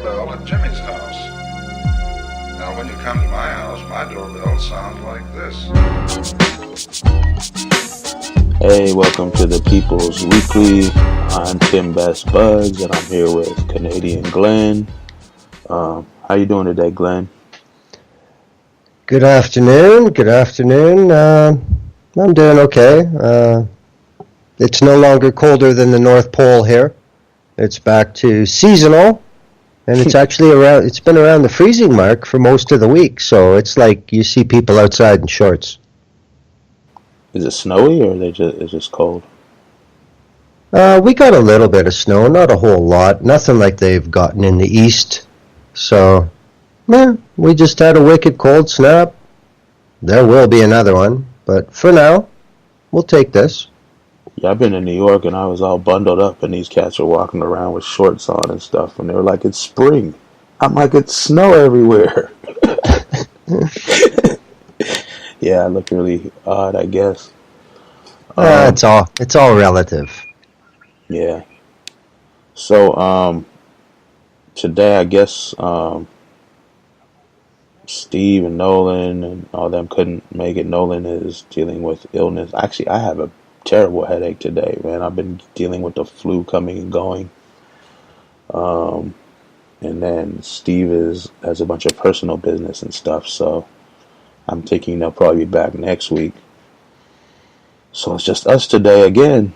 doorbell at Jimmy's house. Now, when you come to my house, my doorbell sounds like this. Hey, welcome to the People's Weekly. I'm Tim Best Bugs, and I'm here with Canadian Glenn. How you doing today, Glenn? Good afternoon. I'm doing okay. It's no longer colder than the North Pole here. It's back to seasonal, and it's actually it's been around the freezing mark for most of the week, so it's like you see people outside in shorts. Is it snowy or is it just cold? We got a little bit of snow, not a whole lot, nothing like they've gotten in the east. So, we just had a wicked cold snap. There will be another one, but for now, we'll take this. Yeah, I've been in New York and I was all bundled up, and these cats are walking around with shorts on and stuff, and they were like, "It's spring." I'm like, "It's snow everywhere." Yeah, I look really odd, I guess. It's all relative. Yeah. So, today, I guess, Steve and Nolan and all them couldn't make it. Nolan is dealing with illness. Actually, I have a terrible headache today, man. I've been dealing with the flu coming and going. And then Steve has a bunch of personal business and stuff, so I'm thinking they'll probably be back next week. So it's just us today again.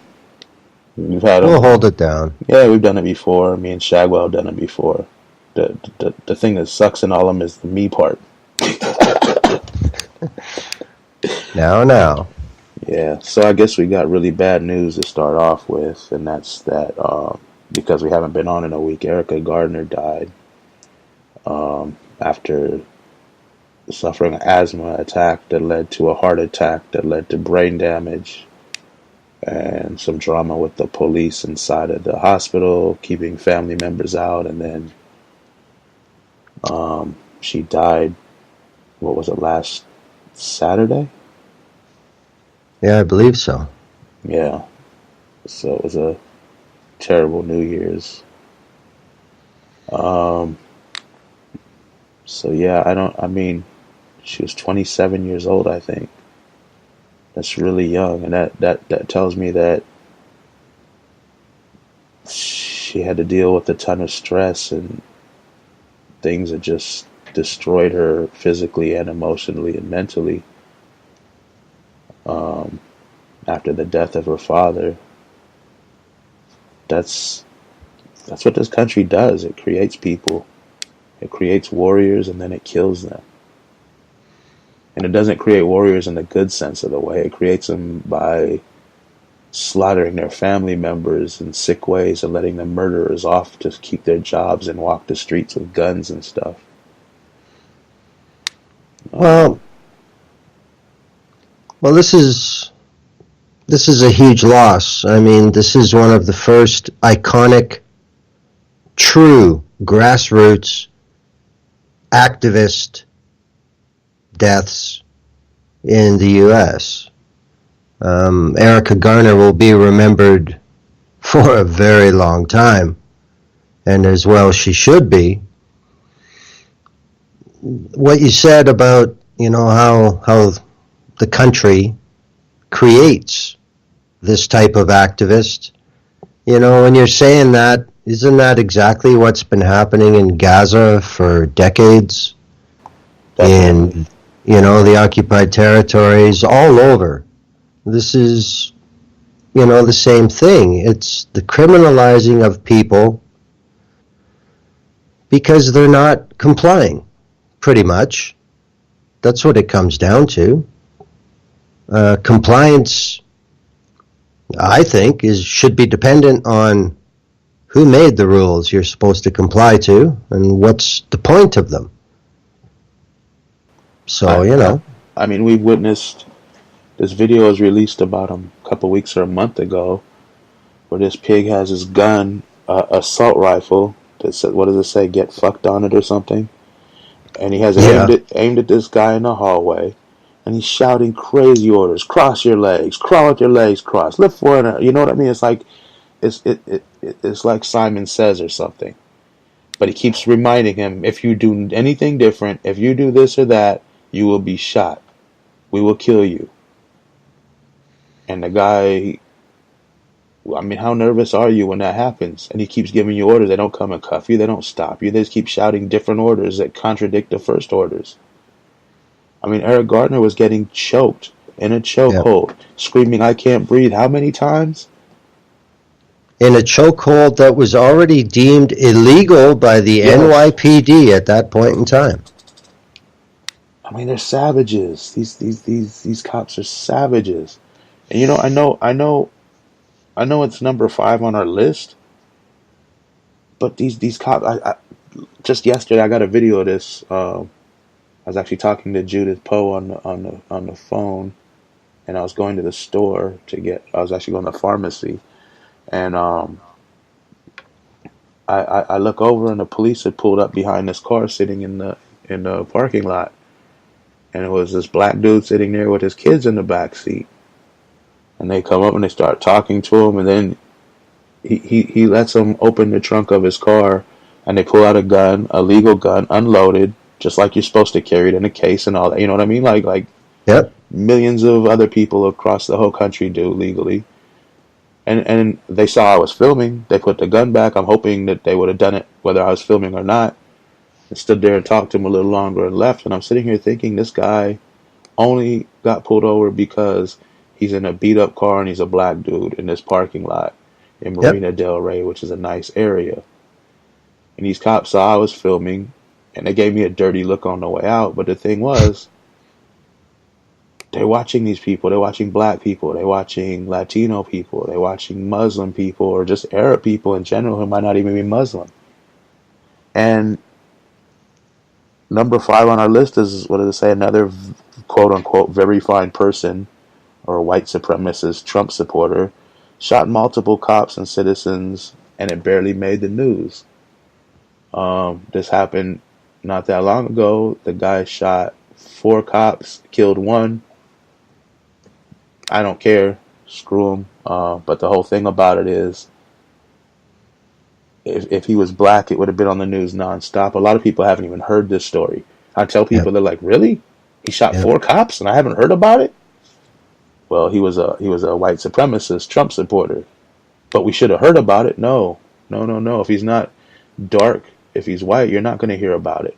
We'll hold it down. Yeah, we've done it before. Me and Shagwell have done it before. The thing that sucks in all of them is the me part. Now. Yeah, so I guess we got really bad news to start off with, and that's that because we haven't been on in a week, Erica Gardner died after suffering an asthma attack that led to a heart attack that led to brain damage and some drama with the police inside of the hospital, keeping family members out, and then she died, what was it, last Saturday? Yeah, I believe so. Yeah. So it was a terrible New Year's. So yeah, she was 27 years old, I think. That's really young, and that tells me that she had to deal with a ton of stress and things that just destroyed her physically and emotionally and mentally. After the death of her father, that's what this country does. It creates people. It creates warriors, and then it kills them. And it doesn't create warriors in the good sense of the way. It creates them by slaughtering their family members in sick ways and letting the murderers off to keep their jobs and walk the streets with guns and stuff. Well, this is a huge loss. I mean, this is one of the first iconic, true grassroots activist deaths in the U.S. Erica Garner will be remembered for a very long time, and as well she should be. What you said about, how the country creates this type of activist, when you're saying that, isn't that exactly what's been happening in Gaza for decades? Definitely. In, the occupied territories all over. This is, the same thing. It's the criminalizing of people because they're not complying, pretty much. That's what it comes down to. Compliance, I think, should be dependent on who made the rules you're supposed to comply to and what's the point of them. So, we've witnessed, this video was released about a couple weeks or a month ago, where this pig has his gun, assault rifle, that said, what does it say, get fucked on it or something? And he has it aimed at this guy in the hallway, and he's shouting crazy orders, cross your legs, crawl with your legs crossed, lift forward, you know what I mean? It's like, it's like Simon Says or something. But he keeps reminding him, if you do anything different, if you do this or that, you will be shot. We will kill you. And the guy, I mean, how nervous are you when that happens? And he keeps giving you orders. They don't come and cuff you. They don't stop you. They just keep shouting different orders that contradict the first orders. I mean, Eric Gardner was getting choked in a chokehold, screaming, "I can't breathe." How many times? In a chokehold that was already deemed illegal by the NYPD at that point in time. I mean, they're savages. These cops are savages. And you know, I know it's number 5 on our list. But these cops, I just yesterday I got a video of this. I was actually talking to Judith Poe on the phone, and I was going to the store I was actually going to the pharmacy. And I look over and the police had pulled up behind this car sitting in the parking lot, and it was this black dude sitting there with his kids in the back seat. And they come up and they start talking to him, and then he lets them open the trunk of his car, and they pull out a gun, a legal gun, unloaded, just like you're supposed to carry it in a case and all that. You know what I mean? Like Yep. millions of other people across the whole country do legally. And they saw I was filming. They put the gun back. I'm hoping that they would have done it whether I was filming or not. And stood there and talked to him a little longer and left. And I'm sitting here thinking this guy only got pulled over because he's in a beat up car and he's a black dude in this parking lot in Marina Del Rey, which is a nice area. And these cops saw I was filming and they gave me a dirty look on the way out. But the thing was, they're watching these people. They're watching black people. They're watching Latino people. They're watching Muslim people or just Arab people in general who might not even be Muslim. And number 5 on our list is, what does it say, another quote-unquote very fine person or a white supremacist Trump supporter shot multiple cops and citizens, and it barely made the news. This happened not that long ago. The guy shot 4 cops, killed 1. I don't care. Screw him. But the whole thing about it is, if he was black, it would have been on the news nonstop. A lot of people haven't even heard this story. I tell people, they're like, "Really? He shot 4 cops and I haven't heard about it?" Well, he was a white supremacist Trump supporter, but we should have heard about it. No. If he's not dark, if he's white, you're not going to hear about it.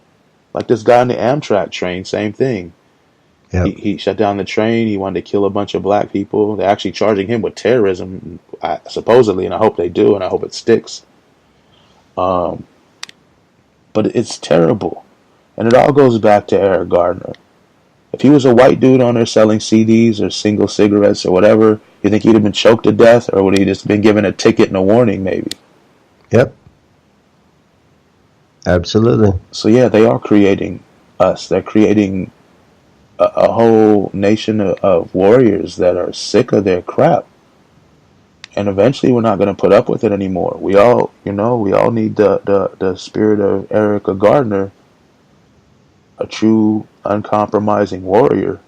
Like this guy on the Amtrak train, same thing. Yep. He shut down the train. He wanted to kill a bunch of black people. They're actually charging him with terrorism, supposedly, and I hope they do, and I hope it sticks. But it's terrible. And it all goes back to Eric Gardner. If he was a white dude on there selling CDs or single cigarettes or whatever, you think he'd have been choked to death, or would he just been given a ticket and a warning maybe? Yep. Absolutely. So yeah, they are creating us. They're creating a whole nation of warriors that are sick of their crap. And eventually we're not going to put up with it anymore. We all need the spirit of Erica Gardner, a true uncompromising warrior.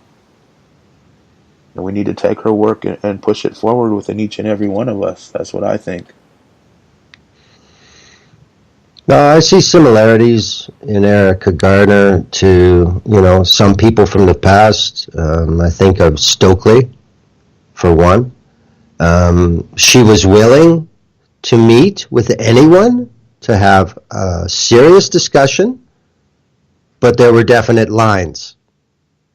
And we need to take her work and push it forward within each and every one of us. That's what I think. No, I see similarities in Erica Gardner to, some people from the past. I think of Stokely, for one. She was willing to meet with anyone to have a serious discussion, but there were definite lines.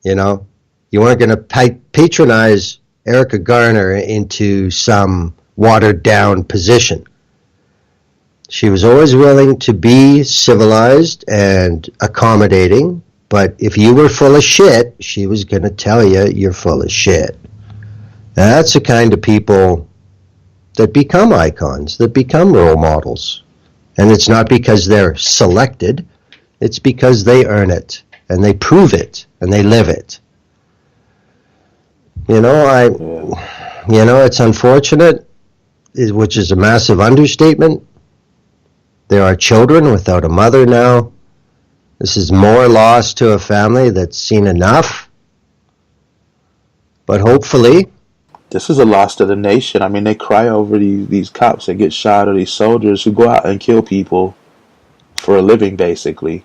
You weren't going to patronize Erica Gardner into some watered-down position. She was always willing to be civilized and accommodating, but if you were full of shit, she was going to tell you you're full of shit. That's the kind of people that become icons, that become role models. And it's not because they're selected, it's because they earn it, and they prove it, and they live it. It's unfortunate, which is a massive understatement. There are children without a mother now. This is more loss to a family that's seen enough. But hopefully, this is a loss to the nation. I mean, they cry over these cops that get shot, or these soldiers who go out and kill people for a living, basically.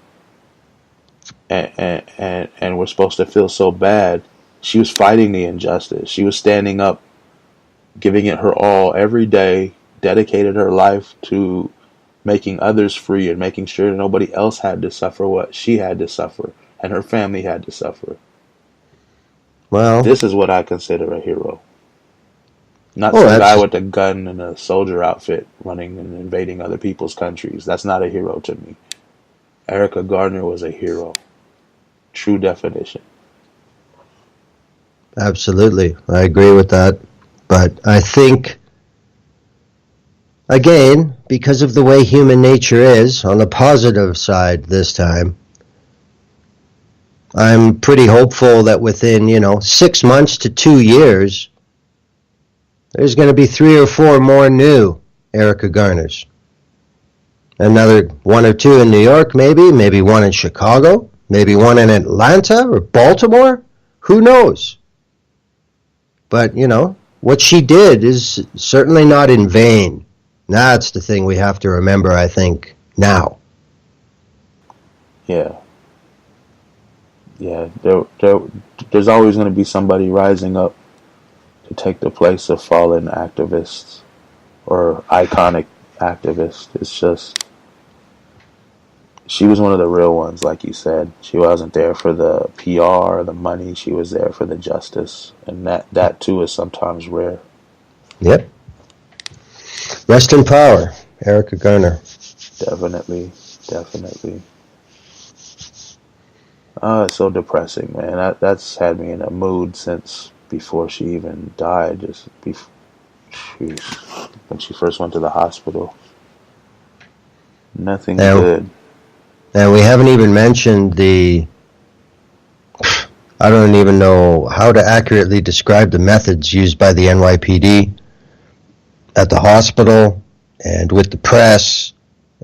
And we're supposed to feel so bad. She was fighting the injustice. She was standing up, giving it her all every day, dedicated her life to making others free and making sure nobody else had to suffer what she had to suffer and her family had to suffer. Well, this is what I consider a hero. Not oh, some guy with a gun and a soldier outfit running and invading other people's countries. That's not a hero to me. Erica Gardner was a hero. True definition. absolutely. I agree with that. But I think, again, because of the way human nature is, on the positive side this time, I'm pretty hopeful that within, 6 months to 2 years, there's going to be 3 or 4 more new Erica Garners. Another 1 or 2 in New York, maybe 1 in Chicago, maybe 1 in Atlanta or Baltimore. Who knows? But, what she did is certainly not in vain. That's the thing we have to remember, I think, now. Yeah. Yeah, there's always going to be somebody rising up to take the place of fallen activists or iconic activists. It's just, she was one of the real ones, like you said. She wasn't there for the PR or the money. She was there for the justice. And that too is sometimes rare. Yep. Rest in power, Erica Garner. Definitely. It's so depressing, man. That's had me in a mood since before she even died. When she first went to the hospital. Nothing good. And we haven't even mentioned I don't even know how to accurately describe the methods used by the NYPD at the hospital and with the press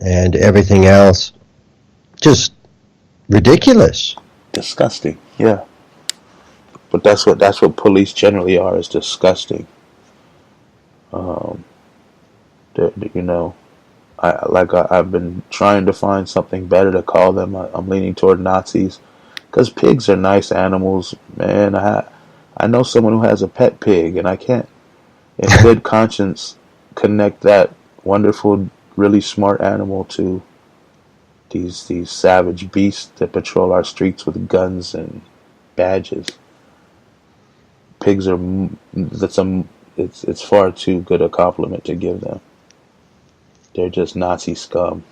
and everything else. Just ridiculous. Disgusting, yeah. But that's what police generally are, is disgusting. I've been trying to find something better to call them. I'm leaning toward Nazis, because pigs are nice animals, man. I know someone who has a pet pig, and I can't, in good conscience, connect that wonderful, really smart animal to these savage beasts that patrol our streets with guns and badges. Pigs are it's far too good a compliment to give them. They're just Nazi scum.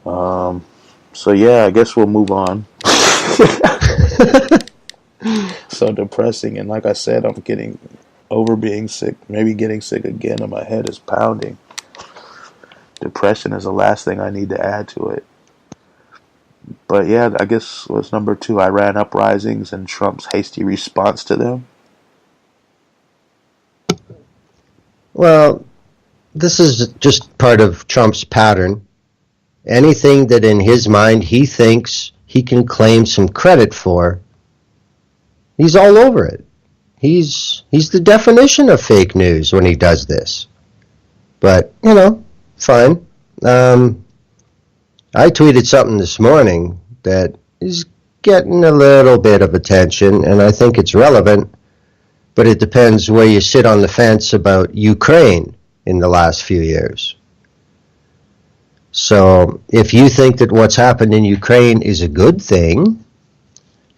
So yeah, I guess we'll move on. So depressing, and like I said, I'm getting over being sick, maybe getting sick again, and my head is pounding. Depression is the last thing I need to add to it. But yeah, I guess what's number 2, Iran uprisings and Trump's hasty response to them. Well, this is just part of Trump's pattern. Anything that in his mind he thinks he can claim some credit for, he's all over it. He's the definition of fake news when he does this. But, fine. I tweeted something this morning that is getting a little bit of attention, and I think it's relevant, but it depends where you sit on the fence about Ukraine in the last few years. So if you think that what's happened in Ukraine is a good thing,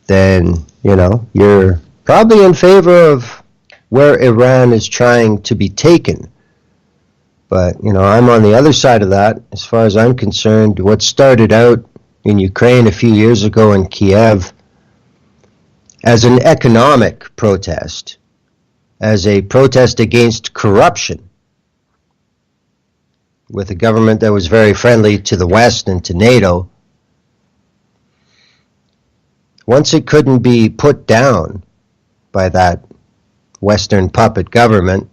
then, you're probably in favor of where Iran is trying to be taken. But, I'm on the other side of that. As far as I'm concerned, what started out in Ukraine a few years ago in Kiev as an economic protest, as a protest against corruption, with a government that was very friendly to the West and to NATO, once it couldn't be put down by that Western puppet government,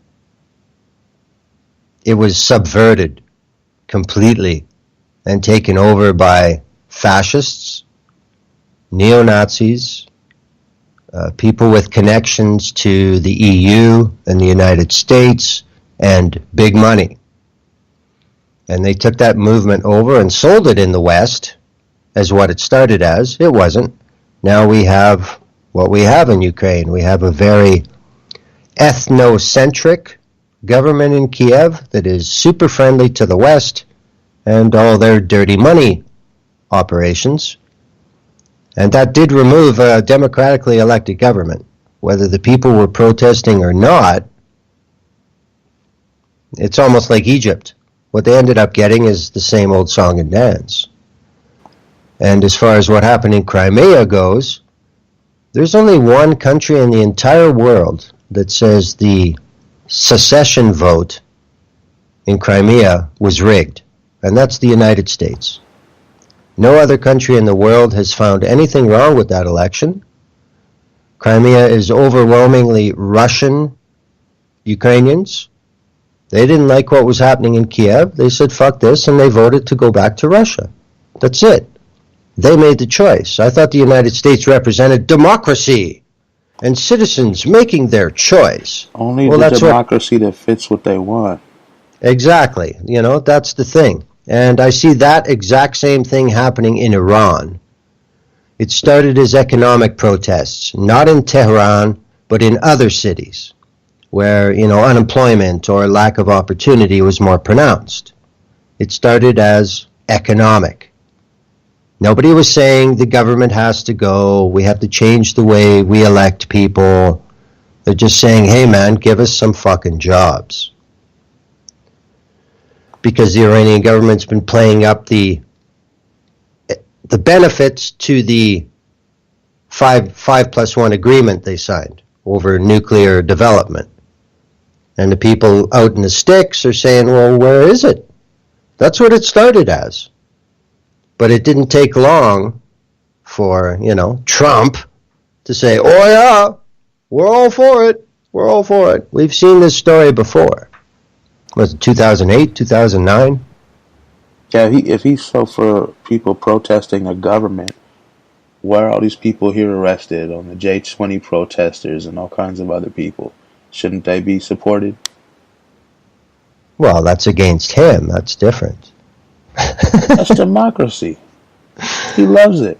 it was subverted completely and taken over by fascists, neo-Nazis, people with connections to the EU and the United States, and big money. And they took that movement over and sold it in the West as what it started as. It wasn't. Now we have what we have in Ukraine. We have a very ethnocentric government in Kiev that is super friendly to the West and all their dirty money operations. And that did remove a democratically elected government. Whether the people were protesting or not, it's almost like Egypt. What they ended up getting is the same old song and dance. And as far as what happened in Crimea goes, there's only one country in the entire world that says the secession vote in Crimea was rigged, and that's the United States. No other country in the world has found anything wrong with that election. Crimea is overwhelmingly Russian Ukrainians. They didn't like what was happening in Kiev. They said, fuck this, and they voted to go back to Russia. That's it. They made the choice. I thought the United States represented democracy and citizens making their choice. Only the democracy that fits what they want. Exactly. You know, that's the thing. And I see that exact same thing happening in Iran. It started as economic protests, not in Tehran, but in other cities where, you know, unemployment or lack of opportunity was more pronounced. It started as economic. Nobody was saying the government has to go, we have to change the way we elect people. They're just saying, hey man, give us some fucking jobs. Because the Iranian government's been playing up the benefits to the 5+1 agreement they signed over nuclear development. And the people out in the sticks are saying, well, where is it? That's what it started as. But it didn't take long for, you know, Trump to say, oh yeah, we're all for it. We're all for it. We've seen this story before. Was it 2008, 2009? Yeah, if he's so for people protesting the government, why are all these people here arrested on the J20 protesters and all kinds of other people? Shouldn't they be supported? Well, that's against him. That's different. That's democracy. He loves it.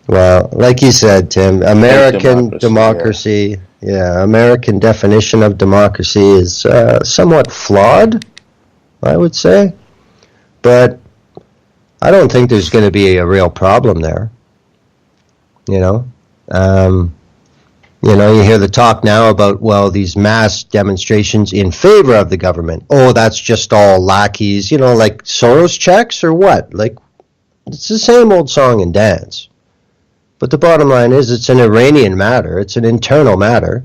Well, like you said, Tim, American democracy, American definition of democracy is somewhat flawed, I would say. But I don't think there's going to be a real problem there. You know? You hear the talk now about, well, these mass demonstrations in favor of the government. Oh, that's just all lackeys, you know, like Soros checks or what? Like, it's the same old song and dance. But the bottom line is it's an Iranian matter. It's an internal matter.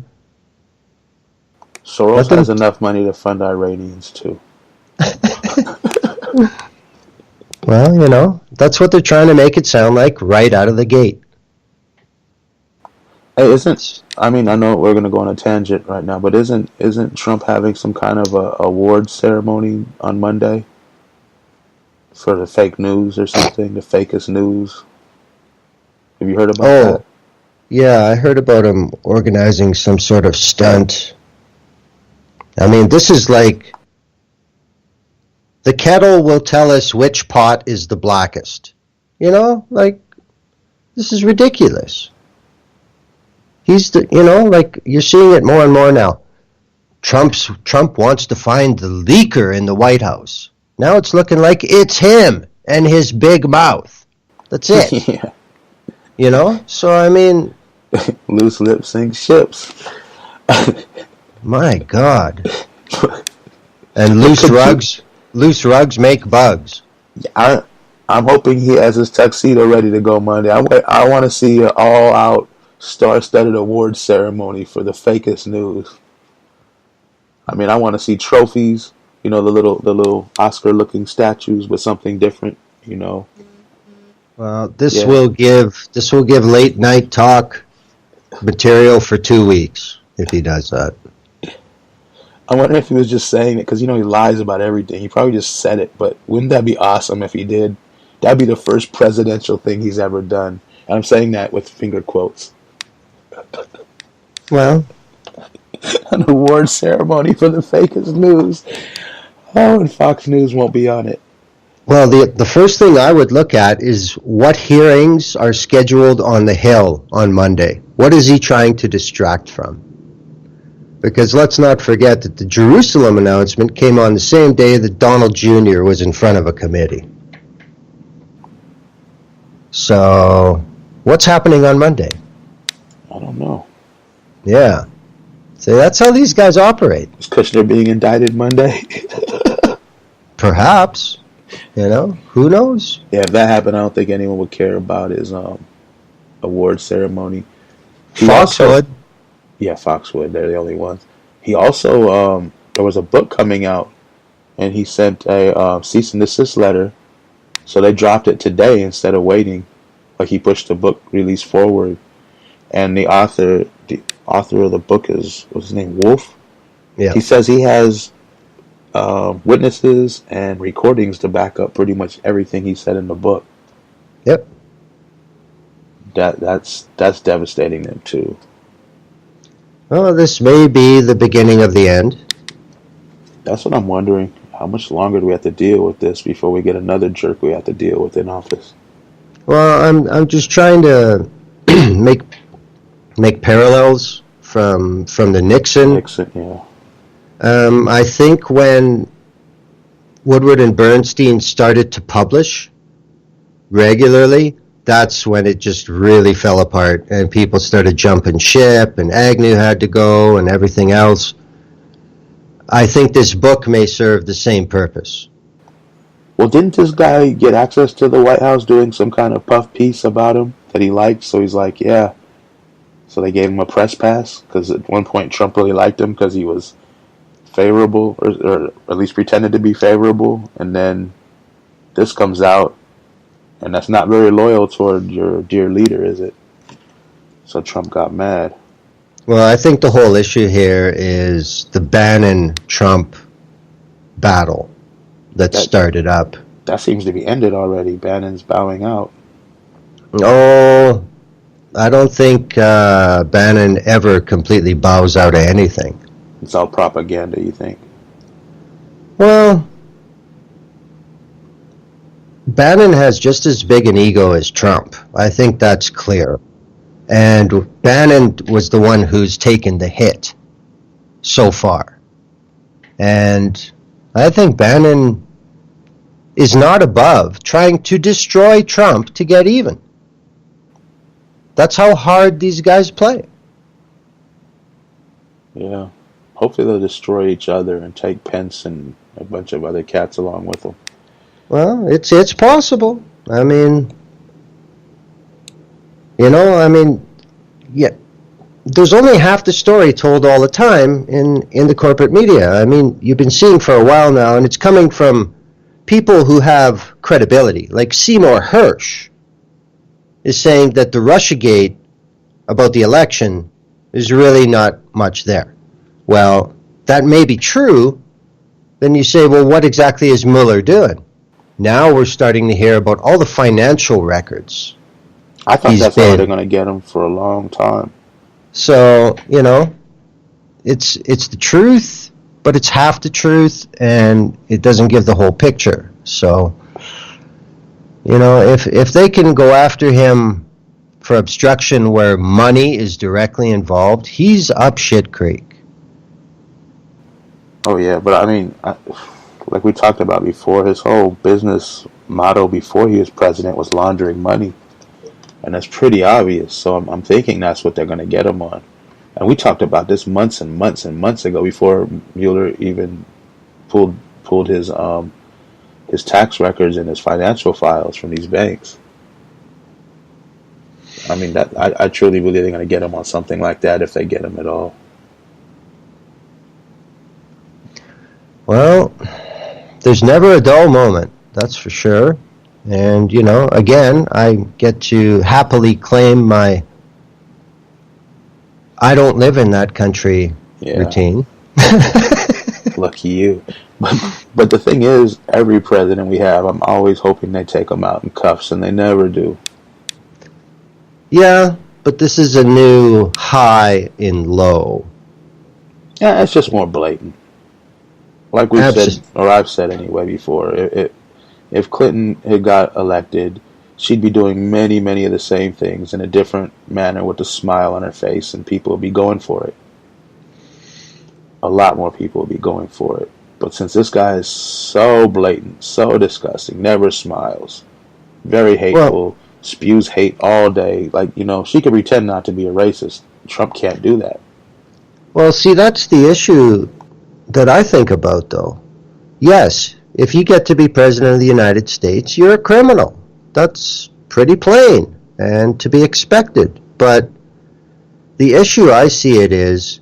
Soros has enough money to fund Iranians, too. Well, you know, that's what they're trying to make it sound like right out of the gate. Hey, I know we're going to go on a tangent right now, but isn't Trump having some kind of a award ceremony on Monday for the fake news or something, the fakest news? Have you heard about that? Yeah, I heard about him organizing some sort of stunt. I mean, this is like, the kettle will tell us which pot is the blackest. You know, like, this is ridiculous. You're seeing it more and more now. Trump wants to find the leaker in the White House. Now it's looking like it's him and his big mouth. That's it. Yeah. You know? So, I mean... Loose lips sink ships. My God. And loose rugs make bugs. I'm hoping he has his tuxedo ready to go Monday. I want to see an all-out star-studded awards ceremony for the fakest news. I mean, I want to see trophies, you know, the little Oscar-looking statues with something different, you know. Well, this will give late night talk material for 2 weeks if he does that. I wonder if he was just saying it because, you know, he lies about everything. He probably just said it, but wouldn't that be awesome if he did? That'd be the first presidential thing he's ever done. And I'm saying that with finger quotes. Well, an award ceremony for the fakest news. Oh, and Fox News won't be on it. Well, the first thing I would look at is what hearings are scheduled on the Hill on Monday. What is he trying to distract from? Because let's not forget that the Jerusalem announcement came on the same day that Donald Jr. was in front of a committee. So, what's happening on Monday? I don't know. Yeah. So that's how these guys operate. Is Kushner being indicted Monday? Perhaps. You know, who knows? Yeah, if that happened, I don't think anyone would care about his award ceremony. Fox would. Yeah, Fox would. They're the only ones. He also, there was a book coming out, and he sent a cease and desist letter. So they dropped it today instead of waiting. Like, he pushed the book release forward. And the author of the book is, what's his name, Wolf? Yeah. He says he has witnesses and recordings to back up pretty much everything he said in the book. Yep. That's devastating them too. Well, this may be the beginning of the end. That's what I'm wondering. How much longer do we have to deal with this before we get another jerk we have to deal with in office? Well, I'm just trying to make parallels from the Nixon. Yeah. I think when Woodward and Bernstein started to publish regularly, that's when it just really fell apart and people started jumping ship and Agnew had to go and everything else. I think this book may serve the same purpose. Well, didn't this guy get access to the White House doing some kind of puff piece about him that he liked? So he's like, yeah. So they gave him a press pass because at one point Trump really liked him because he was favorable, or at least pretended to be favorable, and then this comes out, and that's not very loyal toward your dear leader, is it? So Trump got mad. Well, I think the whole issue here is the Bannon-Trump battle that started up. That seems to be ended already. Bannon's bowing out. Oh, I don't think Bannon ever completely bows out of anything. It's all propaganda, you think? Well, Bannon has just as big an ego as Trump. I think that's clear. And Bannon was the one who's taken the hit so far. And I think Bannon is not above trying to destroy Trump to get even. That's how hard these guys play. Yeah. Hopefully they'll destroy each other and take Pence and a bunch of other cats along with them. Well, it's possible. I mean, yeah, there's only half the story told all the time in the corporate media. I mean, you've been seeing for a while now, and it's coming from people who have credibility, like Seymour Hersh is saying that the Russiagate about the election is really not much there. Well, that may be true. Then you say, well, what exactly is Mueller doing? Now we're starting to hear about all the financial records. I thought that's how they're going to get him for a long time. So, it's the truth, but it's half the truth, and it doesn't give the whole picture. So, if they can go after him for obstruction where money is directly involved, he's up shit creek. Oh, yeah, but I mean, like we talked about before, his whole business motto before he was president was laundering money. And that's pretty obvious, so I'm thinking that's what they're going to get him on. And we talked about this months and months and months ago before Mueller even pulled his tax records and his financial files from these banks. I mean, that I truly believe they're going to get him on something like that if they get him at all. Well, there's never a dull moment, that's for sure. And, again, I get to happily claim my I don't live in that country routine. Lucky you. But the thing is, every president we have, I'm always hoping they take them out in cuffs, and they never do. Yeah, but this is a new high in low. Yeah, it's just more blatant. like we've said, or I've said anyway before, if Clinton had got elected, she'd be doing many, many of the same things in a different manner with a smile on her face, and people would be going for it. A lot more people would be going for it. But since this guy is so blatant, so disgusting, never smiles, very hateful, spews hate all day, like, she could pretend not to be a racist. Trump can't do that. Well, see, that's the issue that I think about, though. Yes, if you get to be president of the United States, you're a criminal. That's pretty plain and to be expected. But the issue I see it is,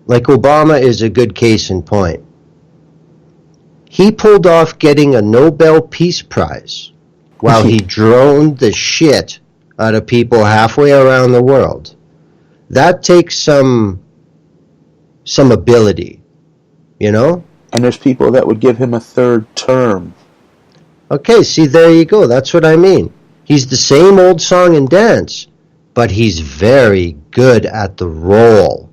like Obama is a good case in point. He pulled off getting a Nobel Peace Prize while he droned the shit out of people halfway around the world. That takes some ability, And there's people that would give him a third term. Okay, see, there you go. That's what I mean. He's the same old song and dance, but he's very good at the role.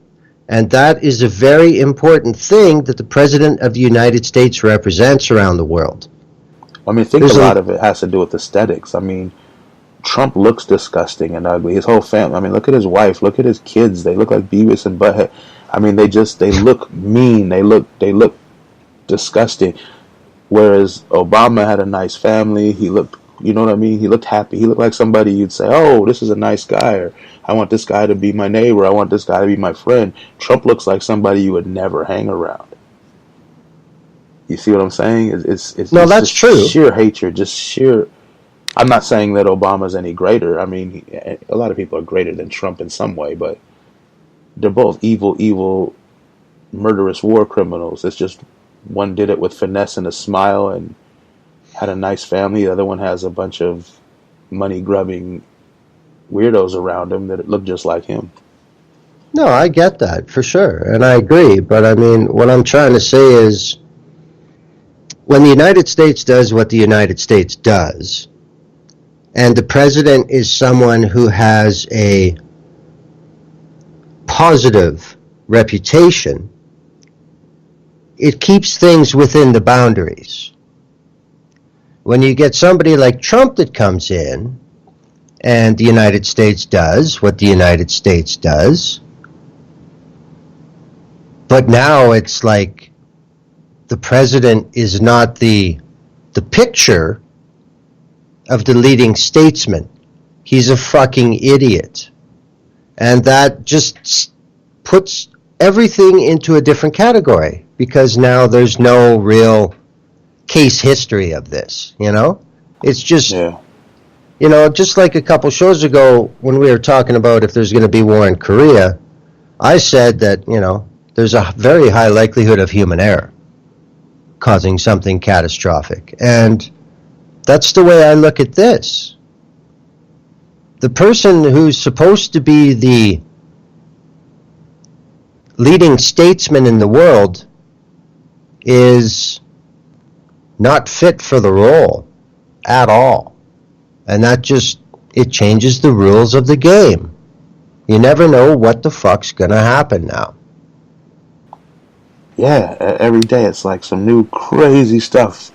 And that is a very important thing that the President of the United States represents around the world. I mean, I think a lot of it has to do with aesthetics. I mean, Trump looks disgusting and ugly. His whole family. I mean, look at his wife. Look at his kids. They look like Beavis and Butthead. I mean, they look mean. They look disgusting. Whereas Obama had a nice family. He looked, you know what I mean? He looked happy. He looked like somebody you'd say, oh, this is a nice guy, or I want this guy to be my neighbor. I want this guy to be my friend. Trump looks like somebody you would never hang around. You see what I'm saying? It's no, that's true. Sheer hatred, just sheer. I'm not saying that Obama's any greater. I mean, a lot of people are greater than Trump in some way, but they're both evil, murderous war criminals. It's just one did it with finesse and a smile and had a nice family. The other one has a bunch of money-grubbing weirdos around him that look just like him. No, I get that, for sure, and I agree. But, I mean, what I'm trying to say is, when the United States does what the United States does, and the president is someone who has a positive reputation, it keeps things within the boundaries. When you get somebody like Trump that comes in, and the United States does what the United States does, but now it's like the president is not the picture of the leading statesman. He's a fucking idiot. And that just puts everything into a different category, because now there's no real case history of this, It's just, just like a couple shows ago when we were talking about if there's going to be war in Korea, I said that, there's a very high likelihood of human error causing something catastrophic. And that's the way I look at this. The person who's supposed to be the leading statesman in the world is not fit for the role at all. And that just, it changes the rules of the game. You never know what the fuck's gonna happen now. Yeah, every day it's like some new crazy stuff.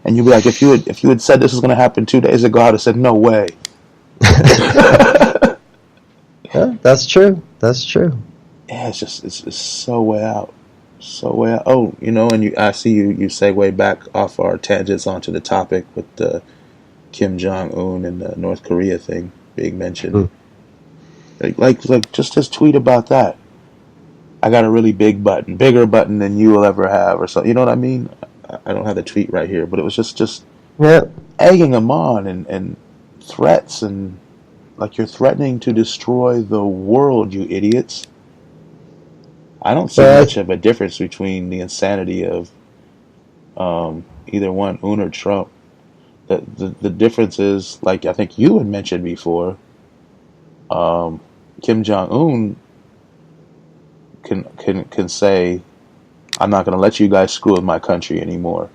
And you'd be like, if you had said this was going to happen 2 days ago, I'd have said, no way. Yeah, that's true. That's true. Yeah, it's so way out. So way out. Oh, and I see you segue back off our tangents onto the topic with the Kim Jong-un and the North Korea thing being mentioned. Like just his tweet about that. I got a really big button, bigger button than you will ever have, or something. You know what I mean? I don't have the tweet right here, but it was just egging him on and threats, and like, you're threatening to destroy the world, you idiots. I don't see much of a difference between the insanity of either one, Un or Trump. The difference is, like I think you had mentioned before, Kim Jong-un can say, I'm not going to let you guys screw with my country anymore.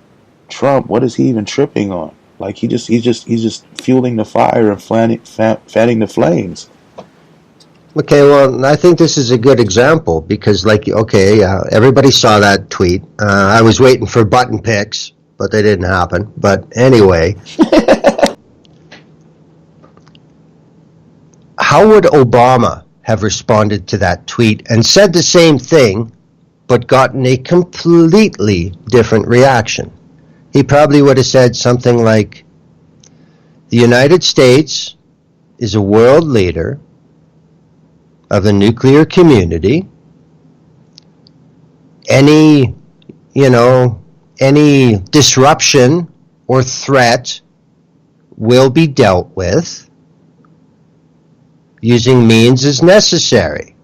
Trump, what is he even tripping on? Like, he's just fueling the fire and fanning the flames. Okay, well, I think this is a good example because, like, okay, everybody saw that tweet. I was waiting for button pics, but they didn't happen. But anyway, how would Obama have responded to that tweet and said the same thing, but gotten a completely different reaction? He probably would have said something like, the United States is a world leader of the nuclear community. Any disruption or threat will be dealt with using means as necessary.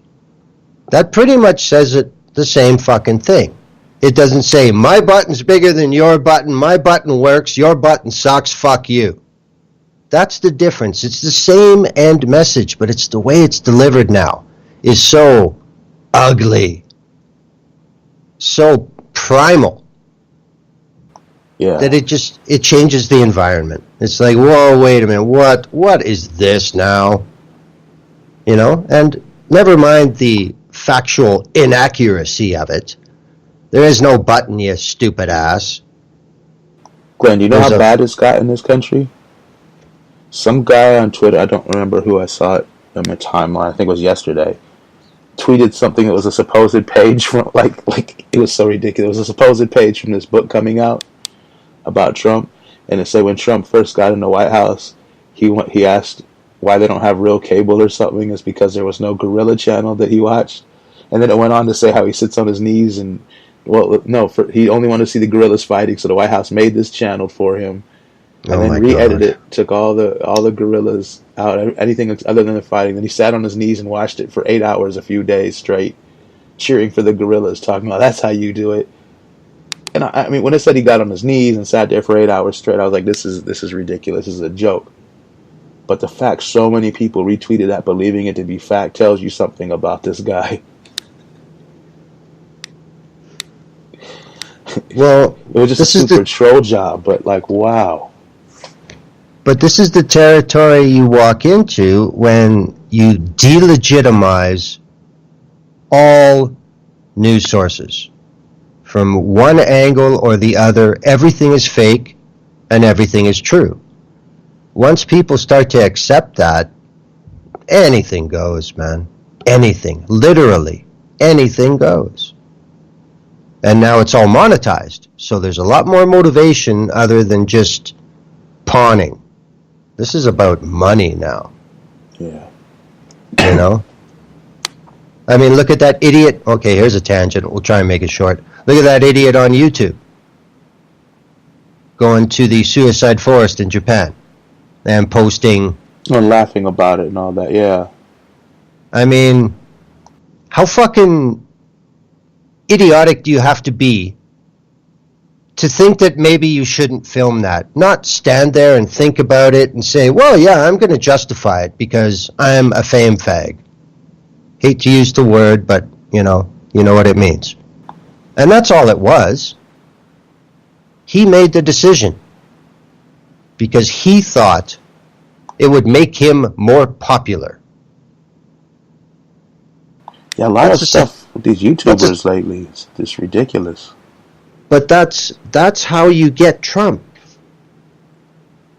That pretty much says it the same fucking thing. It doesn't say, my button's bigger than your button, my button works, your button sucks, fuck you. That's the difference. It's the same end message, but it's the way it's delivered now is so ugly, so primal, that it changes the environment. It's like, whoa, wait a minute, what is this now? And never mind the factual inaccuracy of it. There is no button, you stupid ass. Glenn, do you know how bad it's got in this country? Some guy on Twitter, I don't remember who I saw it in my timeline, I think it was yesterday, tweeted something that was a supposed page from, like it was so ridiculous. It was a supposed page from this book coming out about Trump, and it said when Trump first got in the White House, he asked why they don't have real cable or something. It's because there was no Gorilla channel that he watched, and then it went on to say how he sits on his knees and he only wanted to see the gorillas fighting, so the White House made this channel for him, and then re-edited it, took all the gorillas out, anything other than the fighting. Then he sat on his knees and watched it for 8 hours, a few days straight, cheering for the gorillas, talking about that's how you do it. And I mean, when it said he got on his knees and sat there for 8 hours straight, I was like, this is ridiculous. This is a joke. But the fact so many people retweeted that, believing it to be fact, tells you something about this guy. Well, it was just a super troll job, but like, wow. But this is the territory you walk into when you delegitimize all news sources. From one angle or the other, everything is fake and everything is true. Once people start to accept that, anything goes, man. Anything. Literally. Anything goes. And now it's all monetized. So there's a lot more motivation other than just pawning. This is about money now. Yeah. I mean, look at that idiot. Okay, here's a tangent. We'll try and make it short. Look at that idiot on YouTube going to the suicide forest in Japan and posting and laughing about it and all that. Yeah. I mean, how fucking idiotic do you have to be to think that maybe you shouldn't film that? Not stand there and think about it and say, well, yeah, I'm going to justify it because I'm a fame fag. Hate to use the word, but you know what it means. And that's all it was. He made the decision because he thought it would make him more popular. Yeah, a lot of stuff with these YouTubers lately is just ridiculous. But that's how you get Trump.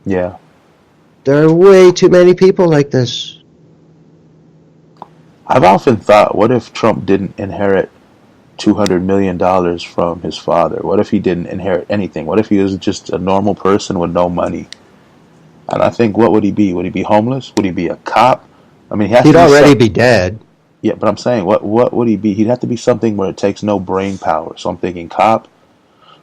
Yeah. There are way too many people like this. I've often thought, what if Trump didn't inherit $200 million from his father? What if he didn't inherit anything? What if he was just a normal person with no money? And I think, what would he be? Would he be homeless? Would he be a cop? I mean, he'd already be dead. Yeah, but I'm saying, what would he be? He'd have to be something where it takes no brain power. So I'm thinking, cop.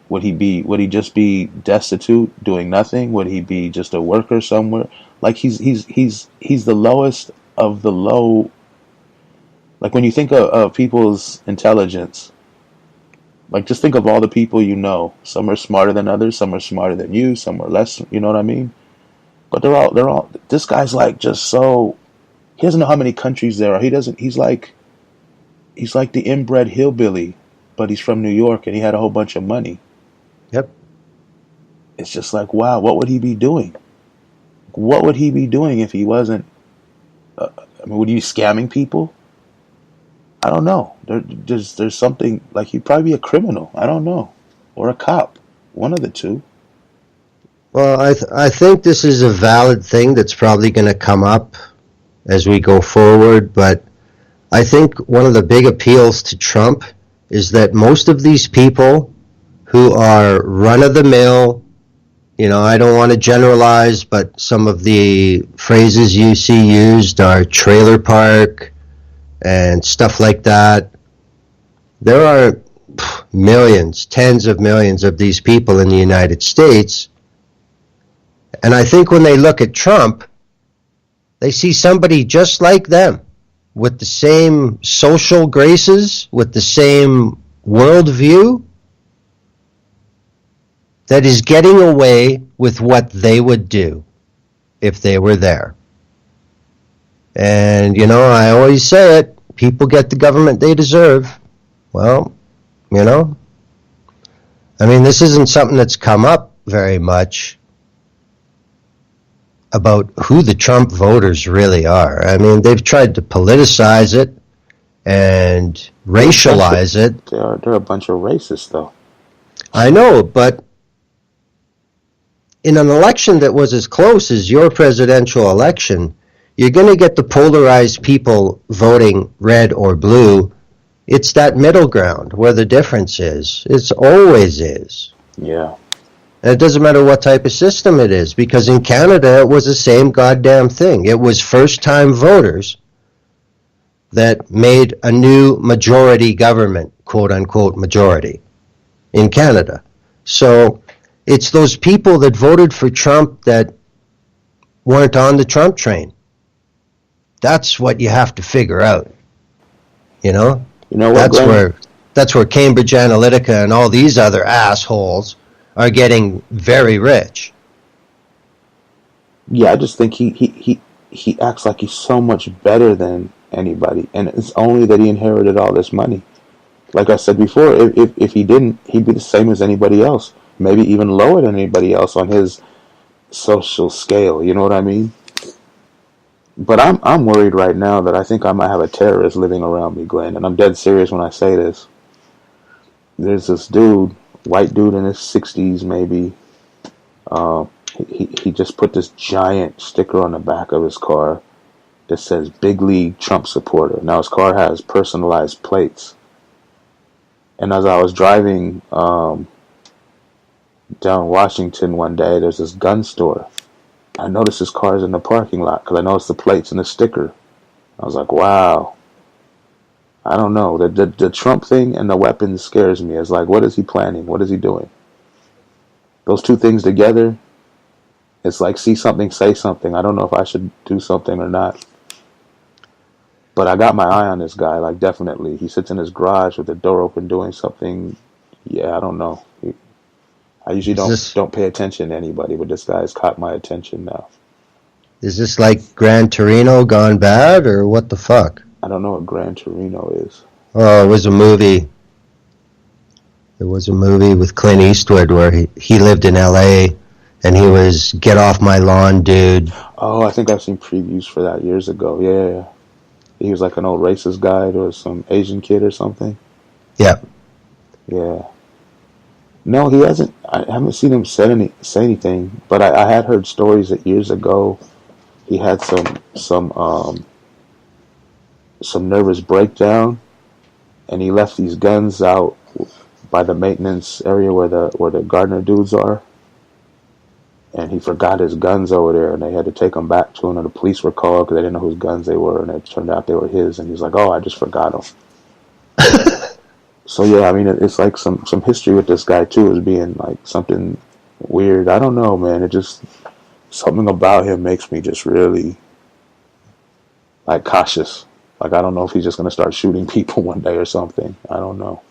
Would he just be destitute, doing nothing? Would he be just a worker somewhere? Like he's the lowest of the low. Like when you think of people's intelligence, like just think of all the people you know. Some are smarter than others. Some are smarter than you. Some are less. You know what I mean? But they're all. This guy's like just so. He doesn't know how many countries there are. He doesn't. He's like the inbred hillbilly, but he's from New York and he had a whole bunch of money. Yep. It's just like, wow, what would he be doing? What would he be doing if he wasn't? I mean, would you be scamming people? I don't know. There's something like he'd probably be a criminal. I don't know, or a cop. One of the two. Well, I think this is a valid thing that's probably going to come up as we go forward, but I think one of the big appeals to Trump is that most of these people who are run-of-the-mill, I don't want to generalize, but some of the phrases you see used are trailer park and stuff like that. There are millions, tens of millions of these people in the United States. And I think when they look at Trump, they see somebody just like them, with the same social graces, with the same worldview, that is getting away with what they would do if they were there. And, I always say it, people get the government they deserve. Well, this isn't something that's come up very much about who the Trump voters really are. I mean, they've tried to politicize it and racialize it. They're a bunch of racists, though. I know, but in an election that was as close as your presidential election, you're going to get the polarized people voting red or blue. It's that middle ground where the difference is. It always is. Yeah. And it doesn't matter what type of system it is, because in Canada it was the same goddamn thing. It was first-time voters that made a new majority government, quote-unquote majority, in Canada. So it's those people that voted for Trump that weren't on the Trump train. That's what you have to figure out. You know what, that's where Cambridge Analytica and all these other assholes are getting very rich. Yeah, I just think he acts like he's so much better than anybody, and it's only that he inherited all this money. Like I said before, if he didn't, he'd be the same as anybody else, maybe even lower than anybody else on his social scale. You know what I mean? But I'm worried right now that I think I might have a terrorist living around me, Glenn, and I'm dead serious when I say this. There's this dude, white dude in his 60s maybe. He just put this giant sticker on the back of his car that says Big League Trump supporter. Now his car has personalized plates. And as I was driving down Washington one day, there's this gun store. I noticed his car's in the parking lot because I noticed the plates and the sticker. I was like, wow. I don't know. The Trump thing and the weapons scares me. It's like, what is he planning? What is he doing? Those two things together, it's like see something, say something. I don't know if I should do something or not. But I got my eye on this guy, like definitely. He sits in his garage with the door open doing something. Yeah, I don't know. I usually don't pay attention to anybody, but this guy's caught my attention now. Is this like Gran Torino gone bad, or what the fuck? I don't know what Gran Torino is. Oh, it was a movie. It was a movie with Clint Eastwood where he lived in L.A. and he was Get Off My Lawn Dude. Oh, I think I've seen previews for that years ago. Yeah. He was like an old racist guy or some Asian kid or something. Yeah. Yeah. No, he hasn't. I haven't seen him say anything, but I had heard stories that years ago he had some nervous breakdown, and he left these guns out by the maintenance area where the gardener dudes are, and he forgot his guns over there, and they had to take them back to him, and the police were called because they didn't know whose guns they were, and it turned out they were his, and he's like, oh, I just forgot them. So yeah, I mean, it's like some history with this guy too, as being like something weird. I don't know, man. It just, something about him makes me just really like cautious. Like I don't know if he's just gonna start shooting people one day or something. I don't know.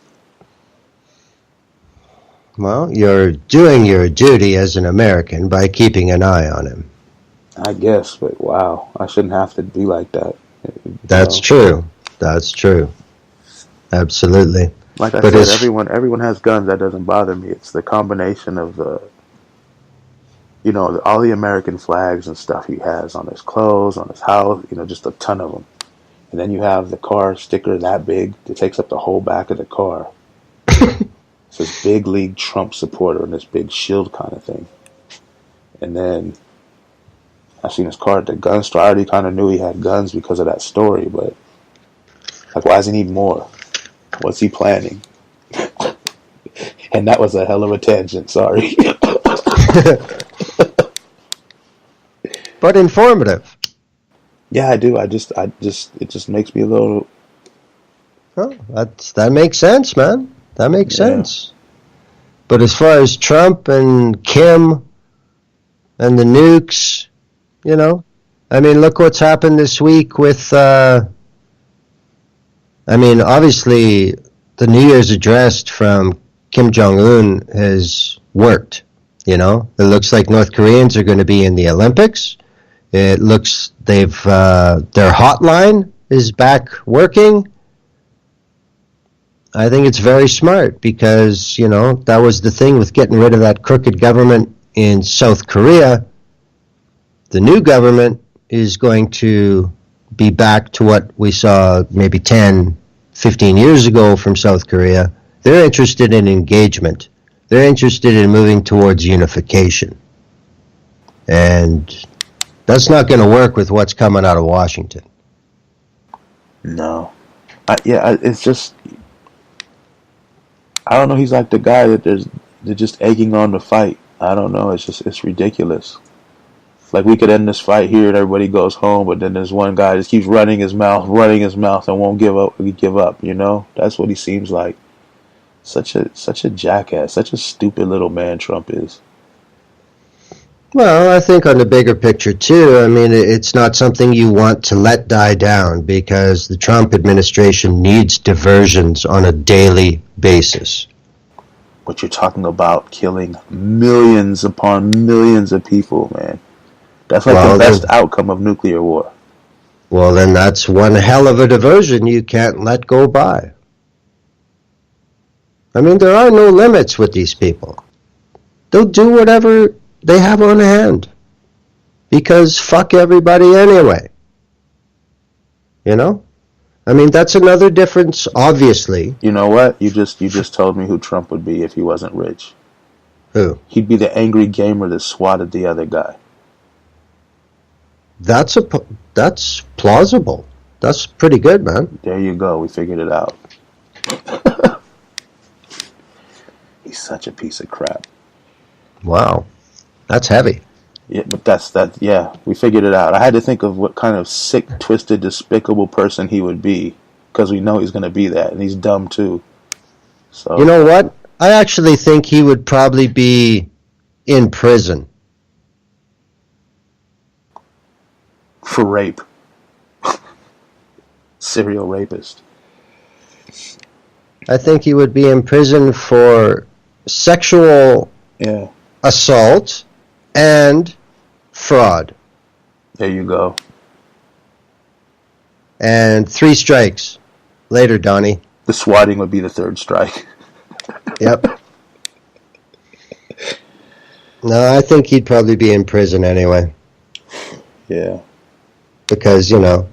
Well, you're doing your duty as an American by keeping an eye on him. I guess, but wow, I shouldn't have to be like that. That's true. That's true. Absolutely. Like I said, everyone has guns. That doesn't bother me. It's the combination of all the American flags and stuff he has on his clothes, on his house, just a ton of them. And then you have the car sticker that big that takes up the whole back of the car. It says Big League Trump supporter and this big shield kind of thing. And then I seen his car at the gun store. I already kind of knew he had guns because of that story, but why does he need more? What's he planning? And that was a hell of a tangent, sorry. But informative. Yeah, I do. It just makes me a little... Oh, that makes sense, man. That makes sense. But as far as Trump and Kim and the nukes, look what's happened this week with, obviously the New Year's address from Kim Jong-un has worked, It looks like North Koreans are going to be in the Olympics. It looks their hotline is back working. I think it's very smart because, that was the thing with getting rid of that crooked government in South Korea. The new government is going to be back to what we saw maybe 10, 15 years ago from South Korea. They're interested in engagement. They're interested in moving towards unification. And that's not going to work with what's coming out of Washington. No. It's just... I don't know. He's like the guy that they're just egging on to fight. I don't know. It's ridiculous. Like we could end this fight here and everybody goes home, but then there's one guy that just keeps running his mouth and won't give up. That's what he seems like. Such a jackass, such a stupid little man Trump is. Well, I think on the bigger picture, too, it's not something you want to let die down because the Trump administration needs diversions on a daily basis. But you're talking about killing millions upon millions of people, man. That's the best outcome of nuclear war. Well, then that's one hell of a diversion you can't let go by. There are no limits with these people. They'll do whatever they have on hand. Because fuck everybody anyway. That's another difference, obviously. You know what? You just told me who Trump would be if he wasn't rich. Who? He'd be the angry gamer that swatted the other guy. That's plausible. That's pretty good, man. There you go. We figured it out. He's such a piece of crap. Wow. That's heavy. Yeah, but we figured it out. I had to think of what kind of sick, twisted, despicable person he would be, because we know he's going to be that, and he's dumb too. So you know what? I actually think he would probably be in prison. For rape. Serial rapist. I think he would be in prison for sexual assault and fraud. There you go. And 3 strikes. Later, Donnie. The swatting would be the 3rd strike. Yep. No, I think he'd probably be in prison anyway. Yeah. Because, to